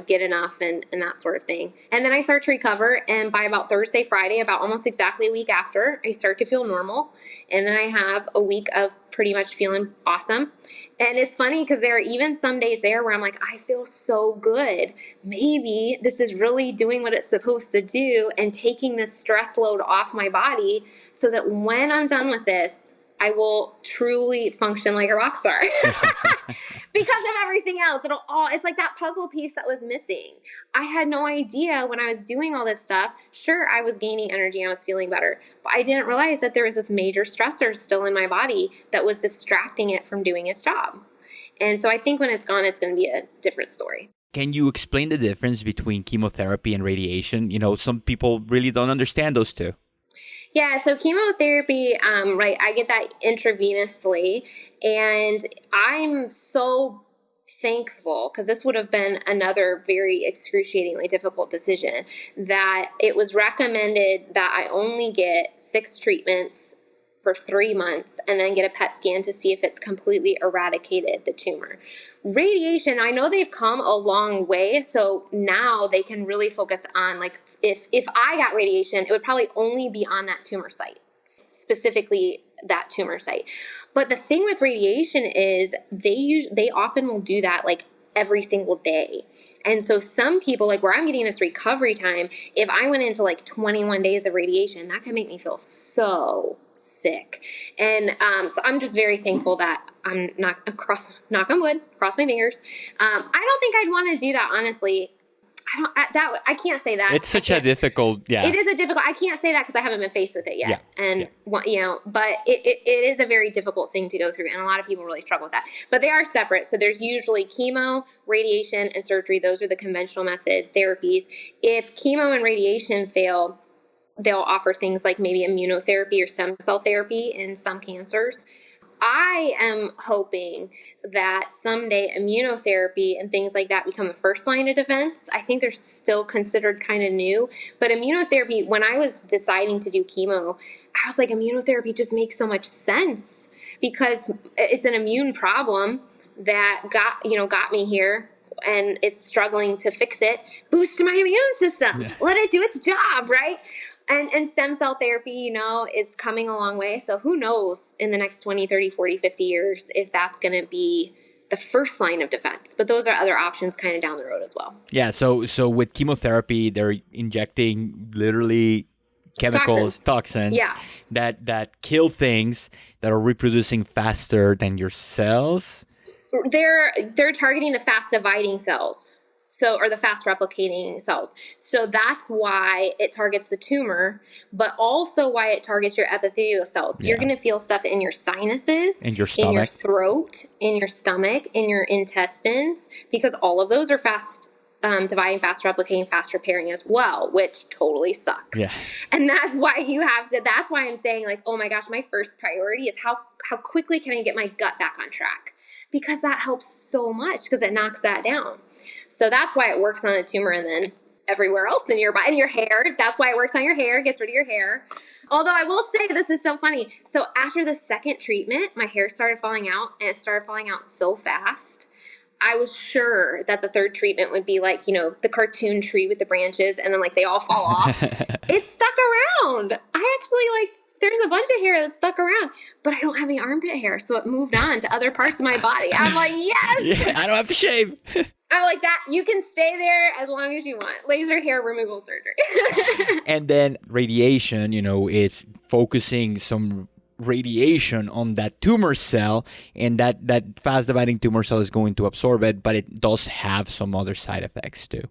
get enough and that sort of thing. And then I start to recover. And by about Thursday, Friday, about almost exactly a week after, I start to feel normal. And then I have a week of pretty much feeling awesome. And it's funny because there are even some days there where I'm like, I feel so good. Maybe this is really doing what it's supposed to do and taking this stress load off my body so that when I'm done with this, I will truly function like a rock star because of everything else. It's like that puzzle piece that was missing. I had no idea when I was doing all this stuff. Sure, I was gaining energy and I was feeling better, but I didn't realize that there was this major stressor still in my body that was distracting it from doing its job. And so I think when it's gone, it's going to be a different story. Can you explain the difference between chemotherapy and radiation? Some people really don't understand those two. Yeah, so chemotherapy, right, I get that intravenously, and I'm so thankful, because this would have been another very excruciatingly difficult decision, that it was recommended that I only get 6 treatments for 3 months and then get a PET scan to see if it's completely eradicated the tumor. Radiation, I know they've come a long way, so now they can really focus on, like, if I got radiation, it would probably only be on that tumor site, specifically that tumor site. But the thing with radiation is they often will do that like every single day. And so some people, like where I'm getting this recovery time, if I went into like 21 days of radiation, that can make me feel so sick. And so I'm just very thankful that I'm not knock on wood, cross my fingers. I don't think I'd want to do that, honestly. I can't say that. It's such a difficult, yeah. It is a difficult, I can't say that because I haven't been faced with it yet. Yeah. And, but it is a very difficult thing to go through. And a lot of people really struggle with that. But they are separate. So there's usually chemo, radiation, and surgery. Those are the conventional method therapies. If chemo and radiation fail, they'll offer things like maybe immunotherapy or stem cell therapy in some cancers. I am hoping that someday immunotherapy and things like that become the first line of defense. I think they're still considered kind of new. But immunotherapy, when I was deciding to do chemo, I was like, immunotherapy just makes so much sense because it's an immune problem that got me here. And it's struggling to fix it. Boost my immune system. Yeah. Let it do its job, right? And stem cell therapy, is coming a long way. So who knows in the next 20, 30, 40, 50 years if that's going to be the first line of defense. But those are other options kind of down the road as well. Yeah, so with chemotherapy, they're injecting literally chemicals, toxins yeah. that kill things that are reproducing faster than your cells. They're targeting the fast dividing cells. Or the fast replicating cells. So that's why it targets the tumor, but also why it targets your epithelial cells. So you're going to feel stuff in your sinuses, in your stomach, in your throat, in your stomach, in your intestines, because all of those are fast dividing, fast replicating, fast repairing as well, which totally sucks. Yeah. And that's why that's why I'm saying, like, oh my gosh, my first priority is how quickly can I get my gut back on track? Because that helps so much because it knocks that down. So that's why it works on the tumor and then everywhere else in your body, and your hair. That's why it works on your hair, gets rid of your hair. Although I will say, this is so funny. So after the second treatment, my hair started falling out, and it started falling out so fast. I was sure that the third treatment would be like, the cartoon tree with the branches and then like they all fall off. It stuck around. I actually there's a bunch of hair that stuck around, but I don't have any armpit hair. So it moved on to other parts of my body. I'm like, yes. Yeah, I don't have to shave. I'm like, that you can stay there as long as you want. Laser hair removal surgery. And then radiation, it's focusing some radiation on that tumor cell, and that fast dividing tumor cell is going to absorb it, but it does have some other side effects too.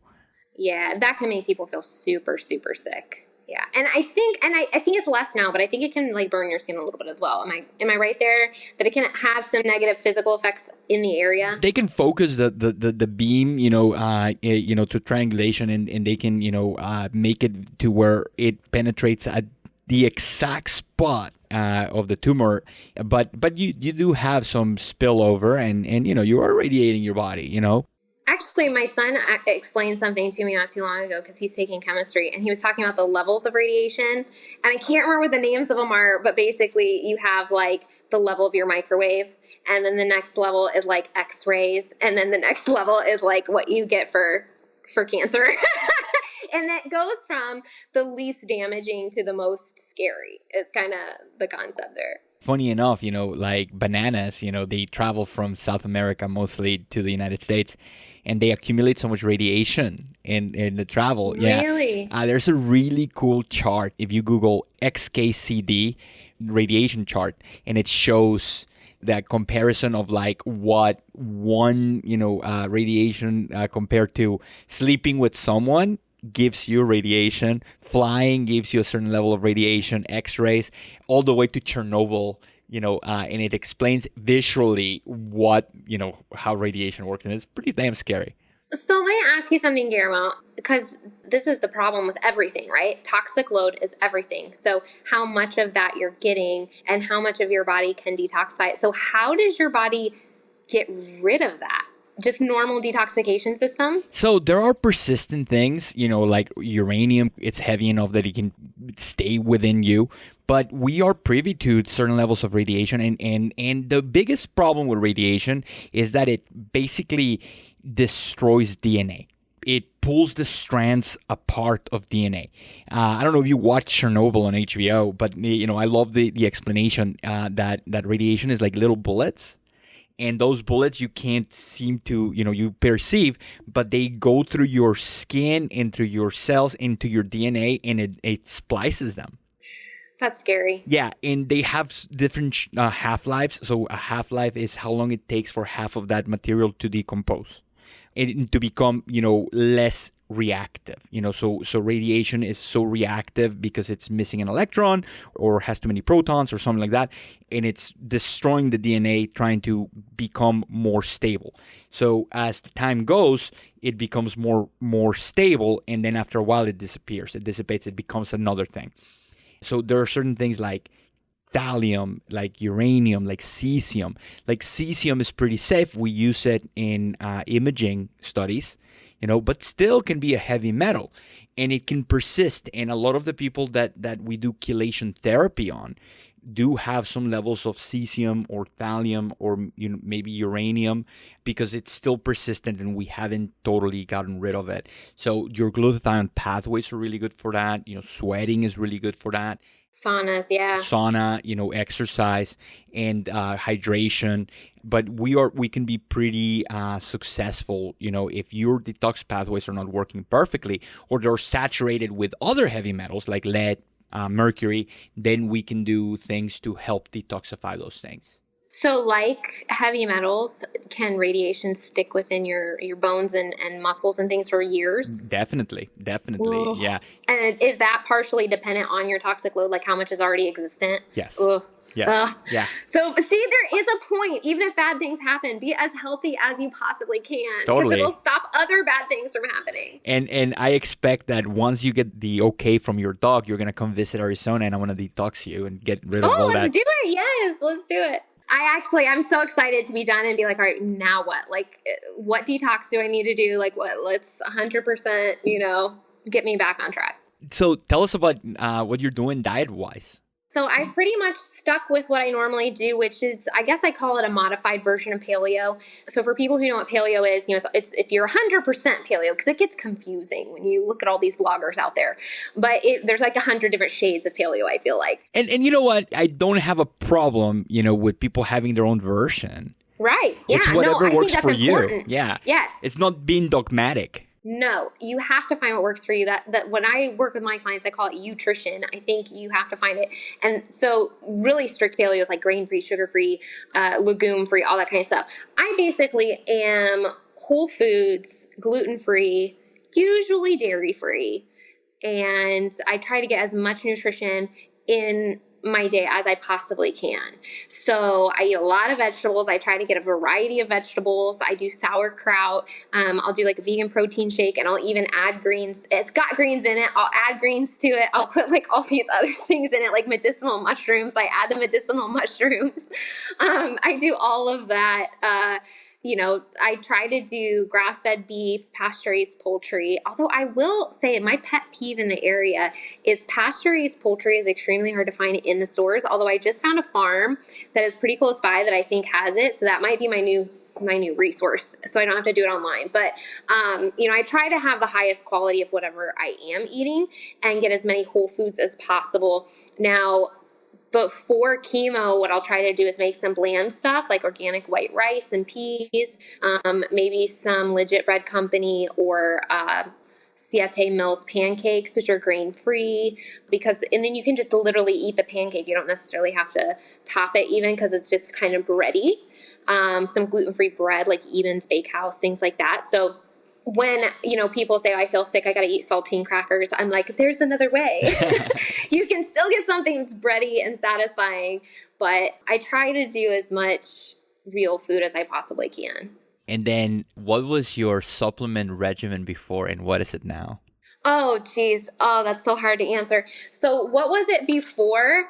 Yeah, that can make people feel super, super sick. Yeah, and I think it's less now, but I think it can burn your skin a little bit as well. Am I right there that it can have some negative physical effects in the area? They can focus the beam, to triangulation, and they can make it to where it penetrates at the exact spot of the tumor, but you do have some spillover, and you are radiating your body. Actually, my son explained something to me not too long ago because he's taking chemistry, and he was talking about the levels of radiation. And I can't remember what the names of them are, but basically you have the level of your microwave, and then the next level is X-rays, and then the next level is what you get for cancer. And that goes from the least damaging to the most scary is kind of the concept there. Funny enough, bananas, they travel from South America mostly to the United States, and they accumulate so much radiation in the travel. Really? Yeah. There's a really cool chart. If you Google XKCD radiation chart, and it shows that comparison of what one, radiation compared to sleeping with someone gives you radiation, flying gives you a certain level of radiation, X-rays, all the way to Chernobyl, and it explains visually how radiation works, and it's pretty damn scary. So let me ask you something, Guillermo, because this is the problem with everything, right? Toxic load is everything. So how much of that you're getting and how much of your body can detoxify it. So how does your body get rid of that? Just normal detoxification systems? So there are persistent things, like uranium. It's heavy enough that it can stay within you. But we are privy to certain levels of radiation. And the biggest problem with radiation is that it basically destroys DNA. It pulls the strands apart of DNA. I don't know if you watched Chernobyl on HBO, but I love the explanation that radiation is like little bullets. And those bullets you can't seem to, you perceive, but they go through your skin, into your cells, into your DNA, and it splices them. That's scary. Yeah, and they have different half-lives. So a half-life is how long it takes for half of that material to decompose and to become, less reactive. So radiation is so reactive because it's missing an electron or has too many protons or something like that, and it's destroying the DNA, trying to become more stable. So as the time goes, it becomes more stable, and then after a while it disappears. It dissipates. It becomes another thing. So there are certain things like thallium, like uranium, like cesium. Like cesium is pretty safe. We use it in imaging studies, but still can be a heavy metal, and it can persist. And a lot of the people that we do chelation therapy on do have some levels of cesium or thallium or maybe uranium because it's still persistent and we haven't totally gotten rid of it. So your glutathione pathways are really good for that. Sweating is really good for that. Saunas, yeah. Sauna, exercise and hydration. But we can be pretty successful, if your detox pathways are not working perfectly or they're saturated with other heavy metals like lead, mercury, then we can do things to help detoxify those things. So like heavy metals, can radiation stick within your bones and muscles and things for years? Definitely. Ugh. Yeah. And is that partially dependent on your toxic load, like how much is already existent? Yes. Ugh. Yes. Yeah. So see, there is a point. Even if bad things happen, be as healthy as you possibly can. Totally. Because it'll stop other bad things from happening. And I expect that once you get the okay from your dog, you're gonna come visit Arizona, and I want to detox you and get rid of all that. Oh, let's do it. Yes, let's do it. I'm so excited to be done and be like, all right, now what? Like, what detox do I need to do? Like, what? Let's 100%, get me back on track. So tell us about what you're doing diet-wise. So I've pretty much stuck with what I normally do, which is, I guess I call it a modified version of paleo. So for people who know what paleo is, it's if you're 100% paleo, because it gets confusing when you look at all these bloggers out there. But there's like 100 different shades of paleo, I feel like. And you know what? I don't have a problem, with people having their own version. Right. Yeah. It's whatever I works think for that's important. you. Yeah. Yes. It's not being dogmatic. No, you have to find what works for you. That when I work with my clients, I call it nutrition. I think you have to find it. And so really strict paleo is like grain-free, sugar-free, legume-free, all that kind of stuff. I basically am whole foods, gluten-free, usually dairy-free. And I try to get as much nutrition in my day as I possibly can. So I eat a lot of vegetables. I try to get a variety of vegetables. I do sauerkraut. I'll do like a vegan protein shake, and I'll even add greens. It's got greens in it. I'll add greens to it. I'll put like all these other things in it, like medicinal mushrooms. I add the medicinal mushrooms. I do all of that. I try to do grass-fed beef, pasture-raised poultry. Although I will say my pet peeve in the area is pasture-raised poultry is extremely hard to find in the stores. Although I just found a farm that is pretty close by that I think has it. So that might be my new resource. So I don't have to do it online. But, I try to have the highest quality of whatever I am eating and get as many whole foods as possible. Now, before chemo, what I'll try to do is make some bland stuff like organic white rice and peas, maybe some Legit Bread Company or Siete Mills pancakes, which are grain-free, and then you can just literally eat the pancake. You don't necessarily have to top it even because it's just kind of bready. Some gluten-free bread like Eben's Bakehouse, things like that. So when, people say, I feel sick, I got to eat saltine crackers, I'm like, there's another way. You can still get something that's bready and satisfying, but I try to do as much real food as I possibly can. And then what was your supplement regimen before and what is it now? Oh, geez. Oh, that's so hard to answer. So what was it before?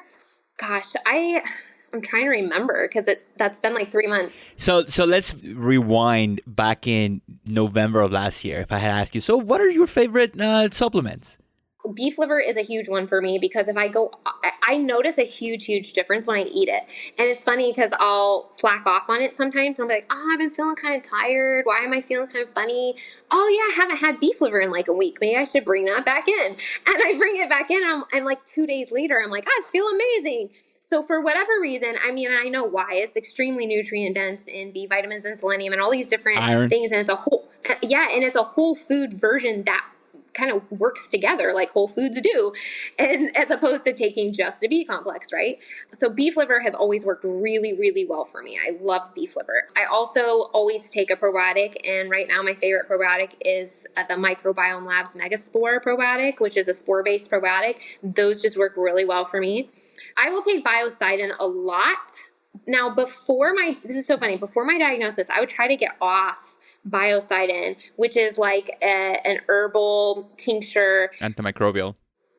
Gosh, I'm trying to remember because that's been like 3 months. So let's rewind back in November of last year. If I had asked you, so what are your favorite supplements? Beef liver is a huge one for me because I notice a huge difference when I eat it. And it's funny because I'll slack off on it sometimes. And I'll be like, I've been feeling kind of tired. Why am I feeling kind of funny? Oh yeah, I haven't had beef liver in like a week. Maybe I should bring that back in. And I bring it back in and like 2 days later, I'm like, I feel amazing. So for whatever reason, I know why. It's extremely nutrient dense in B vitamins and selenium and all these different iron things. And it's a whole food version that kind of works together like whole foods do, and as opposed to taking just a B complex, right? So beef liver has always worked really, really well for me. I love beef liver. I also always take a probiotic, and right now my favorite probiotic is the Microbiome Labs Megaspore probiotic, which is a spore-based probiotic. Those just work really well for me. I will take biocidin a lot. Now, this is so funny, before my diagnosis, I would try to get off biocidin, which is like an herbal tincture. Antimicrobial.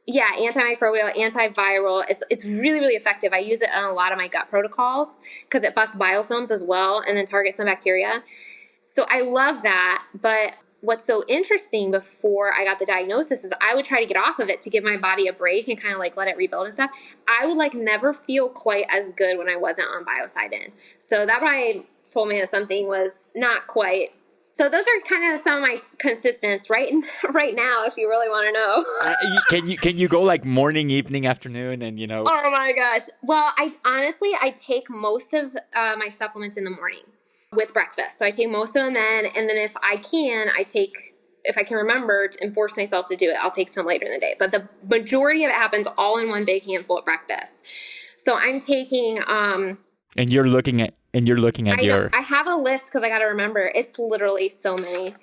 Yeah, antimicrobial, antiviral. It's really, really effective. I use it in a lot of my gut protocols because it busts biofilms as well and then targets some bacteria. So I love that. But what's so interesting before I got the diagnosis is I would try to get off of it to give my body a break and kind of like let it rebuild and stuff. I would like never feel quite as good when I wasn't on biocidin. So that probably told me that something was not quite. So those are kind of some of my consistents right now, if you really want to know. Can you go like morning, evening, afternoon, and Oh my gosh. Well, I take most of my supplements in the morning with breakfast. So I take most of them then, and then if I can remember and force myself to do it, I'll take some later in the day. But the majority of it happens all in one big handful at breakfast. So I'm taking And you're looking at I have a list because I got to remember. It's literally so many.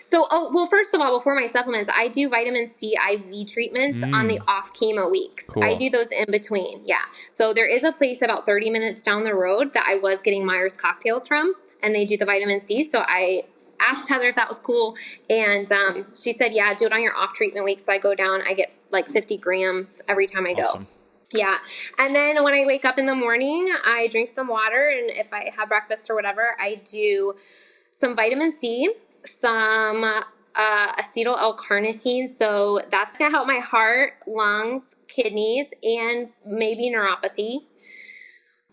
So, first of all, before my supplements, I do vitamin C IV treatments on the off chemo weeks. Cool. I do those in between. Yeah. So there is a place about 30 minutes down the road that I was getting Myers cocktails from, and they do the vitamin C. So I asked Heather if that was cool, and she said, yeah, do it on your off treatment week. So I go down, I get like 50 grams every time I go. Yeah. And then when I wake up in the morning, I drink some water. And if I have breakfast or whatever, I do some vitamin C, some acetyl L-carnitine. So that's going to help my heart, lungs, kidneys, and maybe neuropathy.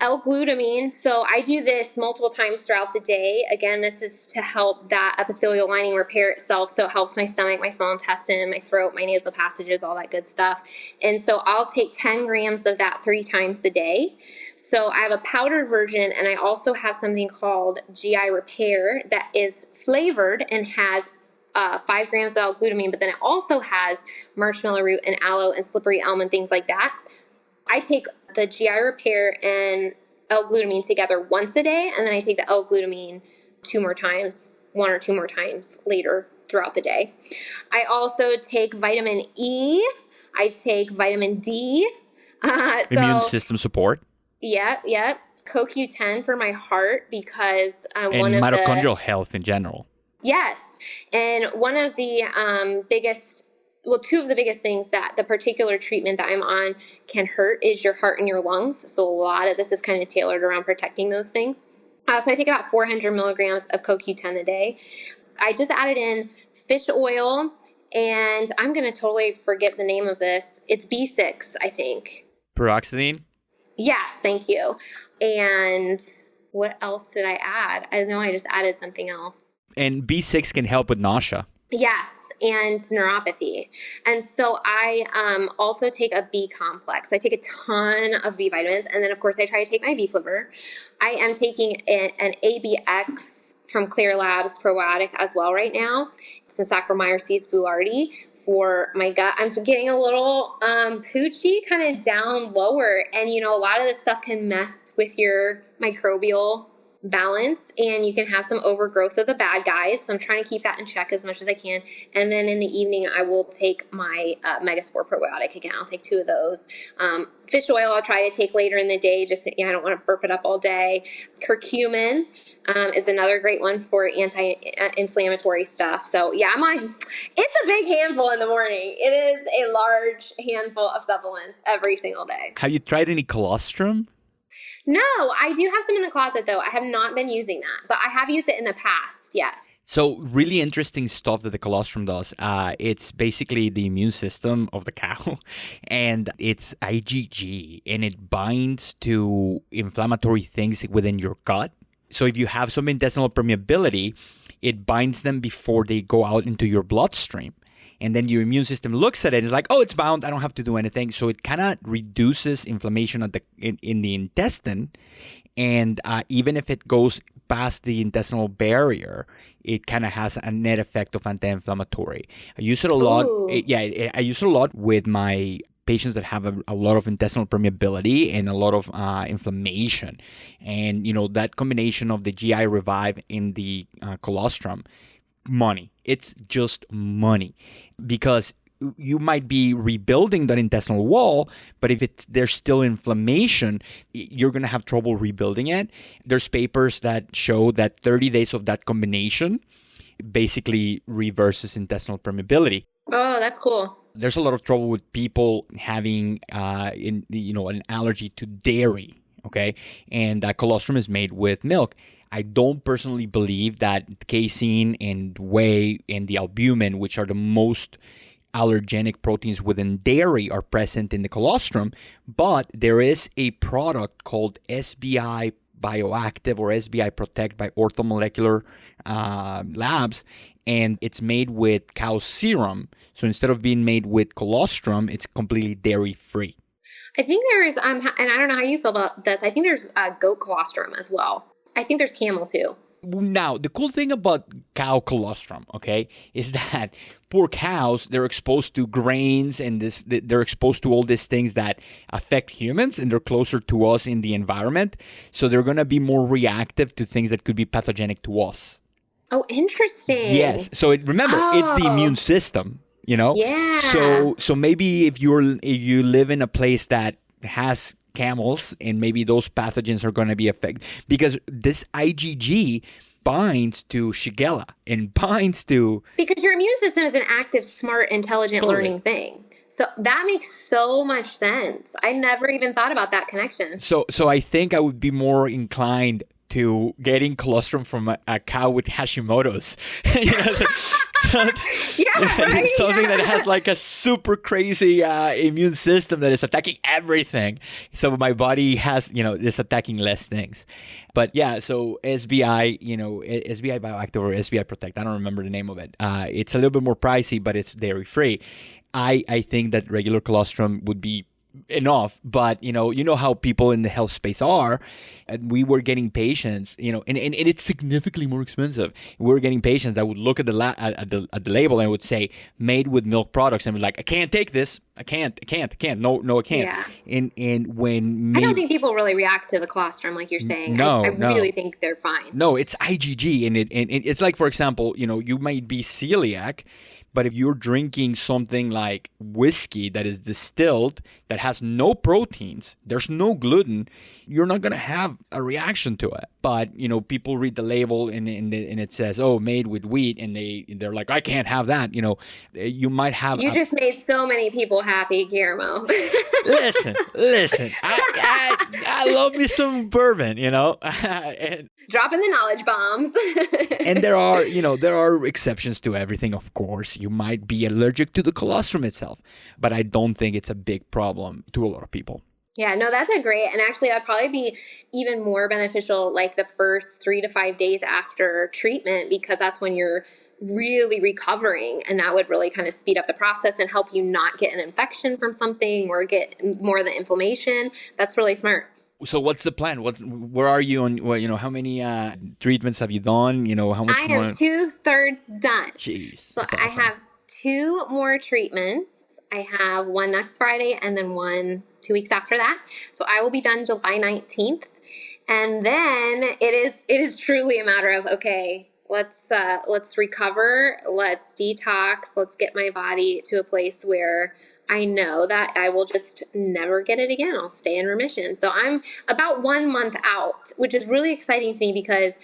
L-glutamine. So I do this multiple times throughout the day. Again, this is to help that epithelial lining repair itself. So it helps my stomach, my small intestine, my throat, my nasal passages, all that good stuff. And so I'll take 10 grams of that 3 times a day. So I have a powdered version, and I also have something called GI Repair that is flavored and has 5 grams of L-glutamine, but then it also has marshmallow root and aloe and slippery elm and things like that. I take the GI Repair and L-glutamine together once a day, and then I take the L-glutamine 1 or 2 more times later throughout the day. I also take vitamin E. I take vitamin D. Immune system support. Yep. CoQ10 for my heart because and mitochondrial health in general. Yes. And one of the two of the biggest things that the particular treatment that I'm on can hurt is your heart and your lungs. So a lot of this is kind of tailored around protecting those things. So I take about 400 milligrams of CoQ10 a day. I just added in fish oil, and I'm going to totally forget the name of this. It's B6, I think. Peroxidine? Yes, thank you. And what else did I add? I know I just added something else. And B6 can help with nausea. Yes, and neuropathy. And so I also take a B complex. I take a ton of B vitamins. And then, of course, I try to take my beef liver. I am taking an ABX from Clear Labs probiotic as well right now. It's a Saccharomyces boulardii for my gut. I'm getting a little poochy, kind of down lower. And, a lot of this stuff can mess with your microbial balance, and you can have some overgrowth of the bad guys. So I'm trying to keep that in check as much as I can. And then in the evening, I will take my Megaspore probiotic again. I'll take 2 of those. Fish oil I'll try to take later in the day. Just, I don't want to burp it up all day. Curcumin is another great one for anti-inflammatory stuff. So yeah, it's a big handful in the morning. It is a large handful of supplements every single day. Have you tried any colostrum? No, I do have some in the closet, though. I have not been using that, but I have used it in the past, yes. So really interesting stuff that the colostrum does. It's basically the immune system of the cow, and it's IgG, and it binds to inflammatory things within your gut. So if you have some intestinal permeability, it binds them before they go out into your bloodstream. And then your immune system looks at it and is like, oh, it's bound. I don't have to do anything. So it kind of reduces inflammation in the intestine. And even if it goes past the intestinal barrier, it kind of has a net effect of anti-inflammatory. I use it a lot. I use it a lot with my patients that have a lot of intestinal permeability and a lot of inflammation. And, that combination of the GI Revive and the colostrum, money. It's just money, because you might be rebuilding that intestinal wall, but if there's still inflammation, you're going to have trouble rebuilding it. There's papers that show that 30 days of that combination basically reverses intestinal permeability. Oh, that's cool. There's a lot of trouble with people having an allergy to dairy, okay? And colostrum is made with milk. I don't personally believe that casein and whey and the albumin, which are the most allergenic proteins within dairy, are present in the colostrum, but there is a product called SBI Bioactive or SBI Protect by Orthomolecular Labs, and it's made with cow serum. So instead of being made with colostrum, it's completely dairy-free. I think there's, and I don't know how you feel about this, I think there's goat colostrum as well. I think there's camel too. Now, the cool thing about cow colostrum, okay, is that poor cows, they're exposed to grains and they're exposed to all these things that affect humans, and they're closer to us in the environment. So they're going to be more reactive to things that could be pathogenic to us. Oh, interesting. Yes. So remember, it's the immune system, Yeah. So maybe if you live in a place that has camels, and maybe those pathogens are going to be affected, because this IgG binds to Shigella and binds to... Because your immune system is an active, smart, intelligent learning thing. So that makes so much sense. I never even thought about that connection. So I think I would be more inclined to getting colostrum from a cow with Hashimoto's. Right? Something that has like a super crazy immune system that is attacking everything. So my body has, is attacking less things. But yeah, so SBI, SBI Bioactive or SBI Protect, I don't remember the name of it. It's a little bit more pricey, but it's dairy free. I think that regular colostrum would be enough, but you know how people in the health space are, and we were getting patients, and it's significantly more expensive. We were getting patients that would look at the label and would say made with milk products, and was like, I can't take this, I can't, no, I can't. Yeah. And when I don't think people really react to the colostrum like you're saying. No, I really think they're fine. No, it's IgG, and it's like, for example, you might be celiac, but if you're drinking something like whiskey that is distilled, that has no proteins, there's no gluten, you're not going to have a reaction to it. But, people read the label and it says, oh, made with wheat, and they're like, I can't have that. You might have... You just made so many people happy, Guillermo. Listen. I love me some bourbon, and, dropping the knowledge bombs. and there are exceptions to everything, of course. You might be allergic to the colostrum itself, but I don't think it's a big problem to a lot of people. Yeah, no, that's a great, and actually that'd probably be even more beneficial like the first 3 to 5 days after treatment, because that's when you're really recovering, and that would really kind of speed up the process and help you not get an infection from something or get more of the inflammation. That's really smart. So what's the plan? Where are you on? How many treatments have you done? How much? I am 2/3 done. Jeez. So awesome. I have 2 more treatments. I have one next Friday and then one 2 weeks after that. So I will be done July 19th. And then it is truly a matter of, okay, let's recover, let's detox, let's get my body to a place where I know that I will just never get it again. I'll stay in remission. So I'm about 1 month out, which is really exciting to me because,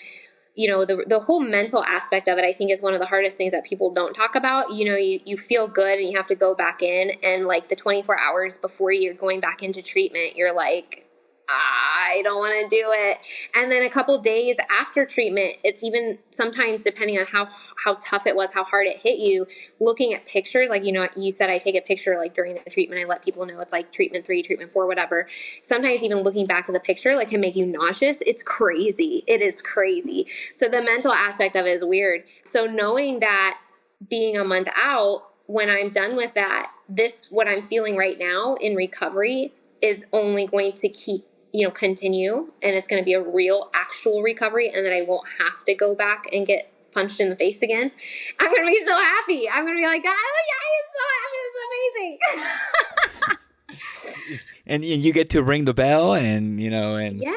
the whole mental aspect of it, I think, is one of the hardest things that people don't talk about. You feel good and you have to go back in, and like the 24 hours before you're going back into treatment, you're like, I don't want to do it. And then a couple days after treatment, it's even sometimes, depending on how tough it was, how hard it hit you, looking at pictures, like, you said I take a picture like during the treatment, I let people know it's like treatment 3, treatment 4, whatever. Sometimes even looking back at the picture like can make you nauseous. It's crazy. It is crazy. So the mental aspect of it is weird. So knowing that being a month out, when I'm done with that, what I'm feeling right now in recovery is only going to keep continue, and it's going to be a real actual recovery, and that I won't have to go back and get punched in the face again. I'm going to be so happy. I'm going to be like, God, I am so happy. It's amazing. And you get to ring the bell and. Yes,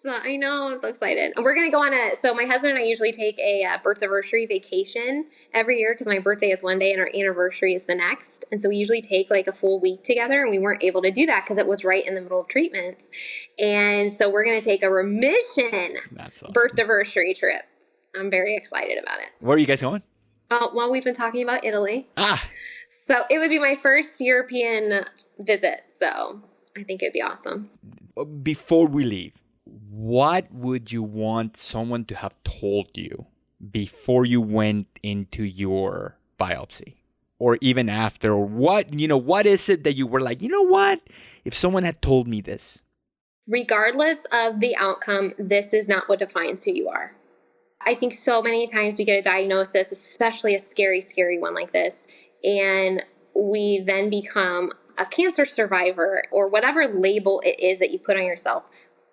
I know. I'm so excited. And we're going to go on so my husband and I usually take a birth anniversary vacation every year, because my birthday is one day and our anniversary is the next. And so we usually take like a full week together, and we weren't able to do that because it was right in the middle of treatments. And so we're going to take a remission awesome. Birth anniversary trip. I'm very excited about it. Where are you guys going? Well, we've been talking about Italy. Ah. So it would be my first European visit. So I think it'd be awesome. Before we leave, what would you want someone to have told you before you went into your biopsy, or even after? Or what is it that you were like, what? If someone had told me this. Regardless of the outcome, this is not what defines who you are. I think so many times we get a diagnosis, especially a scary, scary one like this, and we then become a cancer survivor or whatever label it is that you put on yourself.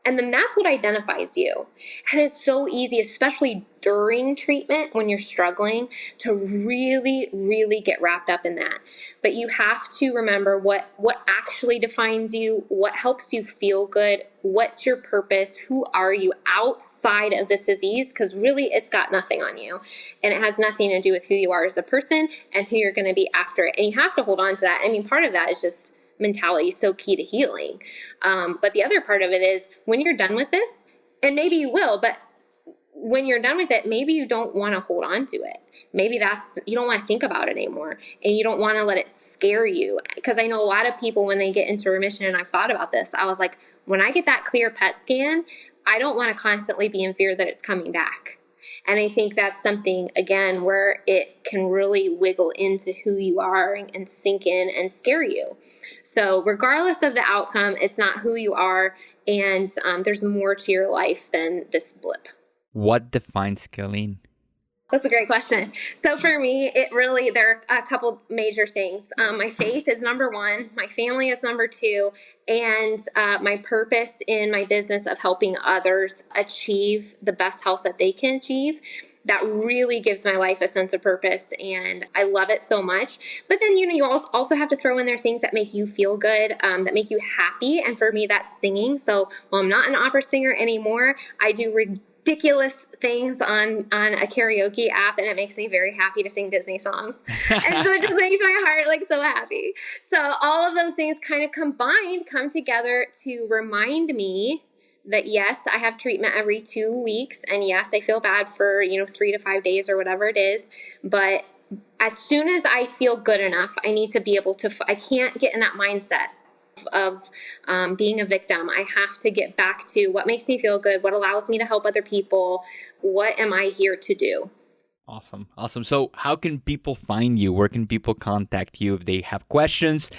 And then that's what identifies you. And it's so easy, especially during treatment when you're struggling, to really, really get wrapped up in that. But you have to remember what actually defines you, what helps you feel good, what's your purpose, who are you outside of this disease, because really it's got nothing on you. And it has nothing to do with who you are as a person and who you're going to be after it. And you have to hold on to that. I mean, part of that is just mentality, so key to healing. But the other part of it is when you're done with this, and maybe you will, but when you're done with it, maybe you don't want to hold on to it. Maybe you don't want to think about it anymore, and you don't want to let it scare you. Because I know a lot of people, when they get into remission, and I've thought about this, I was like, when I get that clear PET scan, I don't want to constantly be in fear that it's coming back. And I think that's something, again, where it can really wiggle into who you are and sink in and scare you. So regardless of the outcome, it's not who you are. And there's more to your life than this blip. What defines Kylene? That's a great question. So for me, there are a couple major things. My faith is number one, my family is number two, and my purpose in my business of helping others achieve the best health that they can achieve. That really gives my life a sense of purpose, and I love it so much. But then, you also have to throw in there things that make you feel good, that make you happy. And for me, that's singing. So while I'm not an opera singer anymore, I do ridiculous things on a karaoke app, and it makes me very happy to sing Disney songs. And so it just makes my heart so happy. So all of those things kind of combined come together to remind me that yes, I have treatment every 2 weeks, and yes, I feel bad for 3 to 5 days or whatever it is, but as soon as I feel good enough, I need to be able to, I can't get in that mindset of being a victim. I have to get back to what makes me feel good, what allows me to help other people, what am I here to do? Awesome. So how can people find you? Where can people contact you if they have questions?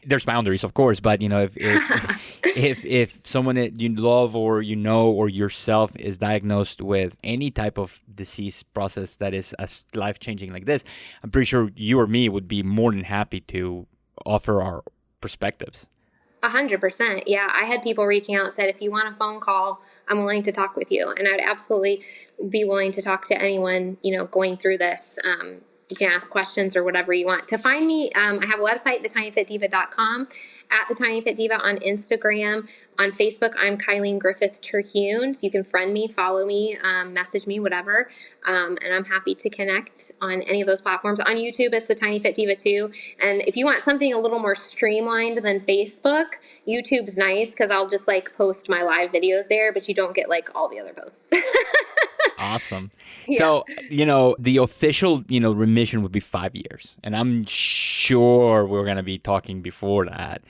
There's boundaries, of course, but if someone that you love or or yourself is diagnosed with any type of disease process that is as life-changing like this, I'm pretty sure you or me would be more than happy to offer our perspectives. 100%. Yeah. I had people reaching out and said, if you want a phone call, I'm willing to talk with you. And I'd absolutely be willing to talk to anyone, going through this. You can ask questions or whatever you want. To find me, I have a website, thetinyfitdiva.com, at The Tiny Fit Diva on Instagram. On Facebook, I'm Kylene Griffith Terhune. So you can friend me, follow me, message me, whatever. And I'm happy to connect on any of those platforms. On YouTube, it's The Tiny Fit Diva too. And if you want something a little more streamlined than Facebook, YouTube's nice because I'll just post my live videos there, but you don't get all the other posts. Awesome. Yeah. So, the official, remission would be 5 years. And I'm sure we're going to be talking before that.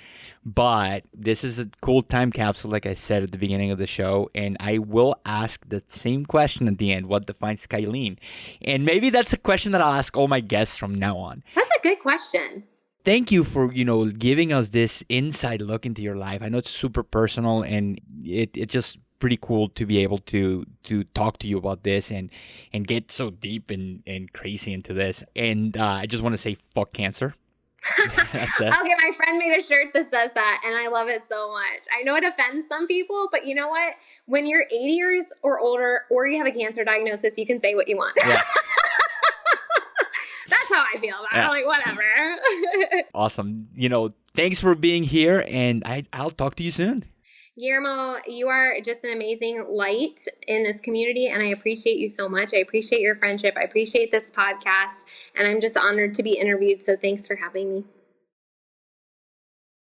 But this is a cool time capsule, like I said at the beginning of the show. And I will ask the same question at the end. What defines Kylene? And maybe that's a question that I'll ask all my guests from now on. That's a good question. Thank you for, giving us this inside look into your life. I know it's super personal, and it's just pretty cool to be able to talk to you about this and get so deep and crazy into this. And I just want to say, fuck cancer. That's it. Okay, my friend made a shirt that says that, and I love it so much. I know it offends some people, but you know what? When you're 80 years or older, or you have a cancer diagnosis, you can say what you want. Yeah. That's how I feel about it. Whatever. Awesome. Thanks for being here, and I'll talk to you soon. Guillermo, you are just an amazing light in this community, and I appreciate you so much. I appreciate your friendship. I appreciate this podcast, and I'm just honored to be interviewed, so thanks for having me.